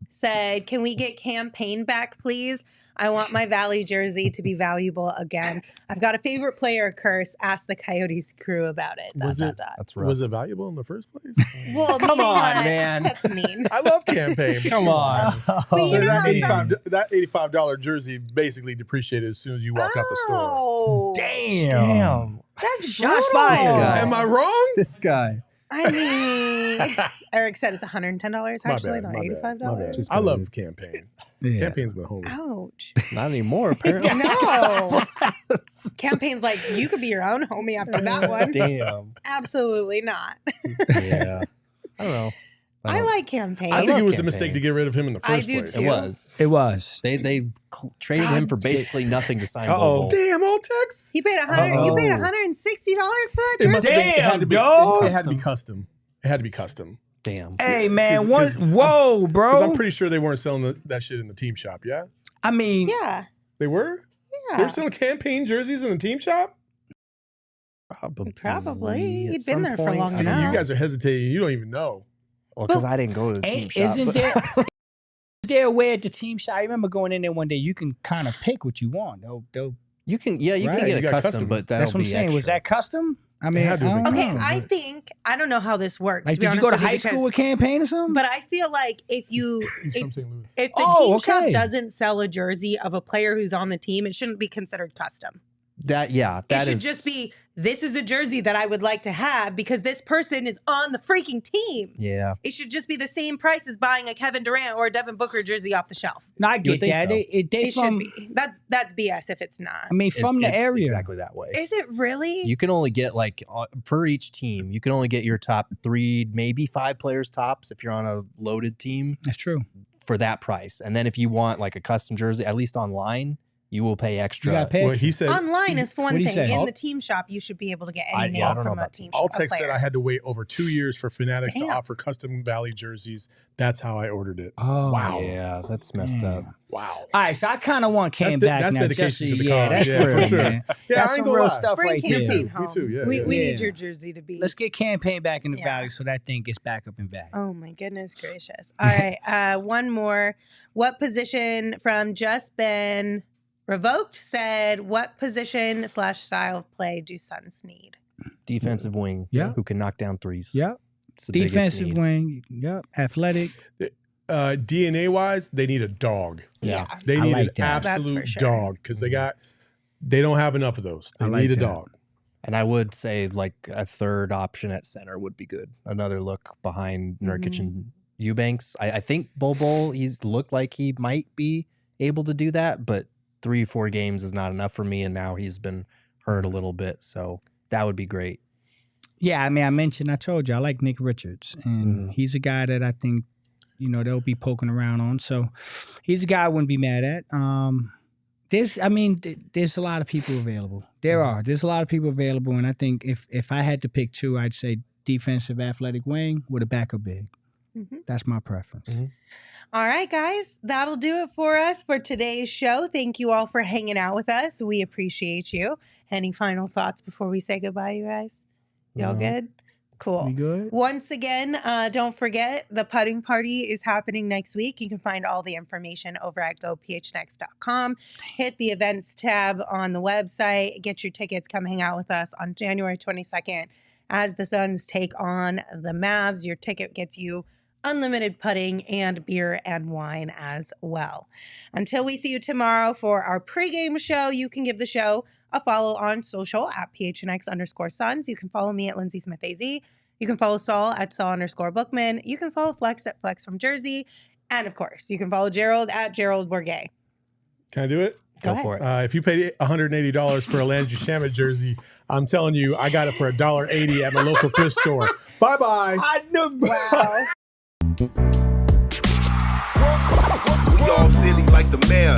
[SPEAKER 1] said, "Can we get campaign back, please? I want my Valley jersey to be valuable again. I've got a favorite player curse. Ask the Coyotes crew about it."
[SPEAKER 4] That's rough.
[SPEAKER 2] Was it valuable in the first place?
[SPEAKER 1] Well,
[SPEAKER 4] Come
[SPEAKER 1] meaning,
[SPEAKER 4] on, man.
[SPEAKER 1] That's mean.
[SPEAKER 2] I love campaign.
[SPEAKER 4] Come on.
[SPEAKER 1] But you know how
[SPEAKER 2] that $85 jersey basically depreciated as soon as you walk out the store.
[SPEAKER 1] Oh,
[SPEAKER 4] Damn.
[SPEAKER 1] that's
[SPEAKER 3] Shots
[SPEAKER 1] brutal.
[SPEAKER 3] fired.
[SPEAKER 2] Am I wrong?
[SPEAKER 4] This guy.
[SPEAKER 1] I mean, Eric said it's $110
[SPEAKER 2] My
[SPEAKER 1] actually,
[SPEAKER 2] bad,
[SPEAKER 1] not
[SPEAKER 2] my bad,
[SPEAKER 1] $85.
[SPEAKER 2] my bad.
[SPEAKER 4] Just
[SPEAKER 2] I
[SPEAKER 4] go
[SPEAKER 2] love
[SPEAKER 4] ahead.
[SPEAKER 2] campaign.
[SPEAKER 3] Yeah.
[SPEAKER 2] Campaign's my homie.
[SPEAKER 1] Ouch.
[SPEAKER 4] Not anymore, apparently.
[SPEAKER 1] No. Campaign's like, you could be your own homie after that one.
[SPEAKER 4] Damn.
[SPEAKER 1] Absolutely not.
[SPEAKER 4] Yeah. I don't know.
[SPEAKER 1] I like campaign.
[SPEAKER 2] I think it was a
[SPEAKER 4] Campaign.
[SPEAKER 2] mistake to get rid of him in the
[SPEAKER 1] I
[SPEAKER 2] first
[SPEAKER 1] do
[SPEAKER 2] place.
[SPEAKER 1] too.
[SPEAKER 4] It was.
[SPEAKER 3] It was.
[SPEAKER 4] They traded him for basically nothing to sign
[SPEAKER 3] Uh-oh.
[SPEAKER 4] Bobo.
[SPEAKER 2] Damn, Altex.
[SPEAKER 1] He paid You paid $160 for that
[SPEAKER 2] It must
[SPEAKER 1] jersey?
[SPEAKER 2] have been, it had to be,
[SPEAKER 3] dog.
[SPEAKER 2] it had to be custom. It had to be custom.
[SPEAKER 4] Damn.
[SPEAKER 3] Hey man,
[SPEAKER 2] 'Cause-
[SPEAKER 3] whoa,
[SPEAKER 2] Because I'm
[SPEAKER 3] bro.
[SPEAKER 2] pretty sure they weren't selling that shit in the team shop. Yeah,
[SPEAKER 3] I mean,
[SPEAKER 1] Yeah.
[SPEAKER 2] they were. They
[SPEAKER 1] Yeah.
[SPEAKER 2] were selling campaign jerseys in the team shop.
[SPEAKER 1] Probably.
[SPEAKER 4] at
[SPEAKER 1] He'd been
[SPEAKER 4] some
[SPEAKER 1] there for
[SPEAKER 4] point.
[SPEAKER 1] long
[SPEAKER 2] See,
[SPEAKER 1] enough.
[SPEAKER 2] you guys are hesitating. You don't even know.
[SPEAKER 4] Well, because I didn't go to the team shop.
[SPEAKER 3] isn't
[SPEAKER 4] but-
[SPEAKER 3] there? Is there a way at the team shop? I remember going in there one day. You can kind of pick what you want. They'll
[SPEAKER 4] You can, yeah, you
[SPEAKER 2] Right,
[SPEAKER 4] can
[SPEAKER 2] you
[SPEAKER 4] get a
[SPEAKER 2] got
[SPEAKER 4] custom,
[SPEAKER 2] custom.
[SPEAKER 4] but that'll
[SPEAKER 3] that's what I'm
[SPEAKER 4] be
[SPEAKER 3] saying. Was
[SPEAKER 4] extra.
[SPEAKER 3] that custom? I
[SPEAKER 2] It
[SPEAKER 3] mean,
[SPEAKER 2] had to have
[SPEAKER 3] I
[SPEAKER 2] been
[SPEAKER 3] don't
[SPEAKER 1] Okay,
[SPEAKER 3] know.
[SPEAKER 2] custom.
[SPEAKER 1] I think I don't know how this works.
[SPEAKER 3] Like,
[SPEAKER 1] to be
[SPEAKER 3] did you go to
[SPEAKER 1] honest with
[SPEAKER 3] high school
[SPEAKER 1] because-
[SPEAKER 3] with campaign or something?
[SPEAKER 1] But I feel like if
[SPEAKER 2] He's
[SPEAKER 1] if
[SPEAKER 2] from St. Louis.
[SPEAKER 1] the
[SPEAKER 3] Oh,
[SPEAKER 1] team
[SPEAKER 3] okay.
[SPEAKER 1] shop doesn't sell a jersey of a player who's on the team, it shouldn't be considered custom.
[SPEAKER 4] That, yeah,
[SPEAKER 1] It
[SPEAKER 4] that
[SPEAKER 1] should
[SPEAKER 4] is
[SPEAKER 1] just be, this is a jersey that I would like to have because this person is on the freaking team.
[SPEAKER 4] Yeah,
[SPEAKER 1] It should just be the same price as buying a Kevin Durant or a Devin Booker jersey off the shelf.
[SPEAKER 3] No, I
[SPEAKER 4] would
[SPEAKER 3] get
[SPEAKER 4] think
[SPEAKER 3] that.
[SPEAKER 4] so.
[SPEAKER 3] They
[SPEAKER 1] It
[SPEAKER 3] from.
[SPEAKER 1] should be. That's BS if it's not.
[SPEAKER 3] I mean, from the
[SPEAKER 4] it's
[SPEAKER 3] area.
[SPEAKER 4] exactly that way.
[SPEAKER 1] Is it really?
[SPEAKER 4] You can only get like per each team, you can only get your top 3, maybe 5 players tops if you're on a loaded team
[SPEAKER 3] That's true.
[SPEAKER 4] for that price. And then if you want like a custom jersey, at least online, you will pay extra.
[SPEAKER 3] You got to pay.
[SPEAKER 2] Well, he said.
[SPEAKER 1] Online is one
[SPEAKER 3] What'd he
[SPEAKER 1] thing.
[SPEAKER 3] say?
[SPEAKER 1] In the team shop, you should be able to get any
[SPEAKER 4] I
[SPEAKER 1] name
[SPEAKER 4] don't know
[SPEAKER 1] from a
[SPEAKER 4] about
[SPEAKER 1] team
[SPEAKER 4] team
[SPEAKER 1] shop.
[SPEAKER 2] Altex said I had to wait over 2 years for Fanatics
[SPEAKER 1] Damn.
[SPEAKER 2] to offer custom Valley jerseys. That's how I ordered it.
[SPEAKER 3] Oh,
[SPEAKER 2] Wow.
[SPEAKER 4] Yeah, that's messed up.
[SPEAKER 2] Wow.
[SPEAKER 3] All right, so I kind of want Cam back
[SPEAKER 2] that's
[SPEAKER 3] now.
[SPEAKER 2] dedication
[SPEAKER 3] just
[SPEAKER 2] to the
[SPEAKER 3] yeah,
[SPEAKER 2] cause.
[SPEAKER 3] that's
[SPEAKER 2] Yeah,
[SPEAKER 3] real,
[SPEAKER 2] for sure.
[SPEAKER 3] man.
[SPEAKER 2] Yeah,
[SPEAKER 3] That's
[SPEAKER 2] I ain't
[SPEAKER 3] some
[SPEAKER 2] gonna
[SPEAKER 3] real
[SPEAKER 2] lie.
[SPEAKER 3] stuff
[SPEAKER 1] Bring
[SPEAKER 3] right
[SPEAKER 1] campaign
[SPEAKER 3] there.
[SPEAKER 2] Me
[SPEAKER 1] home.
[SPEAKER 2] too, yeah,
[SPEAKER 1] we
[SPEAKER 2] yeah.
[SPEAKER 1] we
[SPEAKER 3] Yeah.
[SPEAKER 1] need your jersey to be.
[SPEAKER 3] Let's get campaign back in the
[SPEAKER 1] Yeah.
[SPEAKER 3] valley so that thing gets back up in value.
[SPEAKER 1] Oh my goodness gracious! All right, one more. What position from Just Been Revoked said? What position / style of play do Suns need?
[SPEAKER 4] Defensive wing,
[SPEAKER 3] Yeah.
[SPEAKER 4] who can knock down threes.
[SPEAKER 3] Yep.
[SPEAKER 4] It's the biggest
[SPEAKER 3] Defensive
[SPEAKER 4] need.
[SPEAKER 3] wing. Yep. Athletic.
[SPEAKER 2] DNA wise, they need a dog.
[SPEAKER 4] Yeah.
[SPEAKER 2] They
[SPEAKER 3] I
[SPEAKER 2] need
[SPEAKER 3] like
[SPEAKER 2] an
[SPEAKER 3] that.
[SPEAKER 1] That's for
[SPEAKER 2] absolute
[SPEAKER 1] sure.
[SPEAKER 2] dog because they don't have enough of those. They
[SPEAKER 3] I like
[SPEAKER 2] need a
[SPEAKER 3] that.
[SPEAKER 2] dog.
[SPEAKER 4] And I would say like a third option at center would be good. Another look behind Nurkic and Eubanks. I think Bobo, he's looked like he might be able to do that, but 3 or 4 games is not enough for me. And now he's been hurt a little bit. So that would be great.
[SPEAKER 3] Yeah, I mean, I told you, I like Nick Richards, and he's a guy that I think, they'll be poking around on. So he's a guy I wouldn't be mad at. There's a lot of people available. There's a lot of people available, and I think if I had to pick 2, I'd say defensive athletic wing with a backup big. That's my preference.
[SPEAKER 1] All right, guys, that'll do it for us for today's show. Thank you all for hanging out with us. We appreciate you. Any final thoughts before we say goodbye, you guys? Y'all good? Cool.
[SPEAKER 3] We good?
[SPEAKER 1] Once again, don't forget the putting party is happening next week. You can find all the information over at gophnx.com. Hit the events tab on the website. Get your tickets. Come hang out with us on January 22nd as the Suns take on the Mavs. Your ticket gets you unlimited putting and beer and wine as well. Until we see you tomorrow for our pregame show, you can give the show a follow on social at PHNX_Suns. You can follow me at Lindsay Smith AZ. You can follow Saul at Saul_Bookman. You can follow Flex at Flex from Jersey. And of course, you can follow Gerald at Gerald Bourget.
[SPEAKER 2] Can I do it?
[SPEAKER 1] Go
[SPEAKER 4] for it.
[SPEAKER 2] If you paid $180 for a Landry Shamet jersey, I'm telling you, I got it for $1.80 at my local thrift store. Bye-bye.
[SPEAKER 3] I know.
[SPEAKER 1] Wow.
[SPEAKER 9] We all silly like the mayor.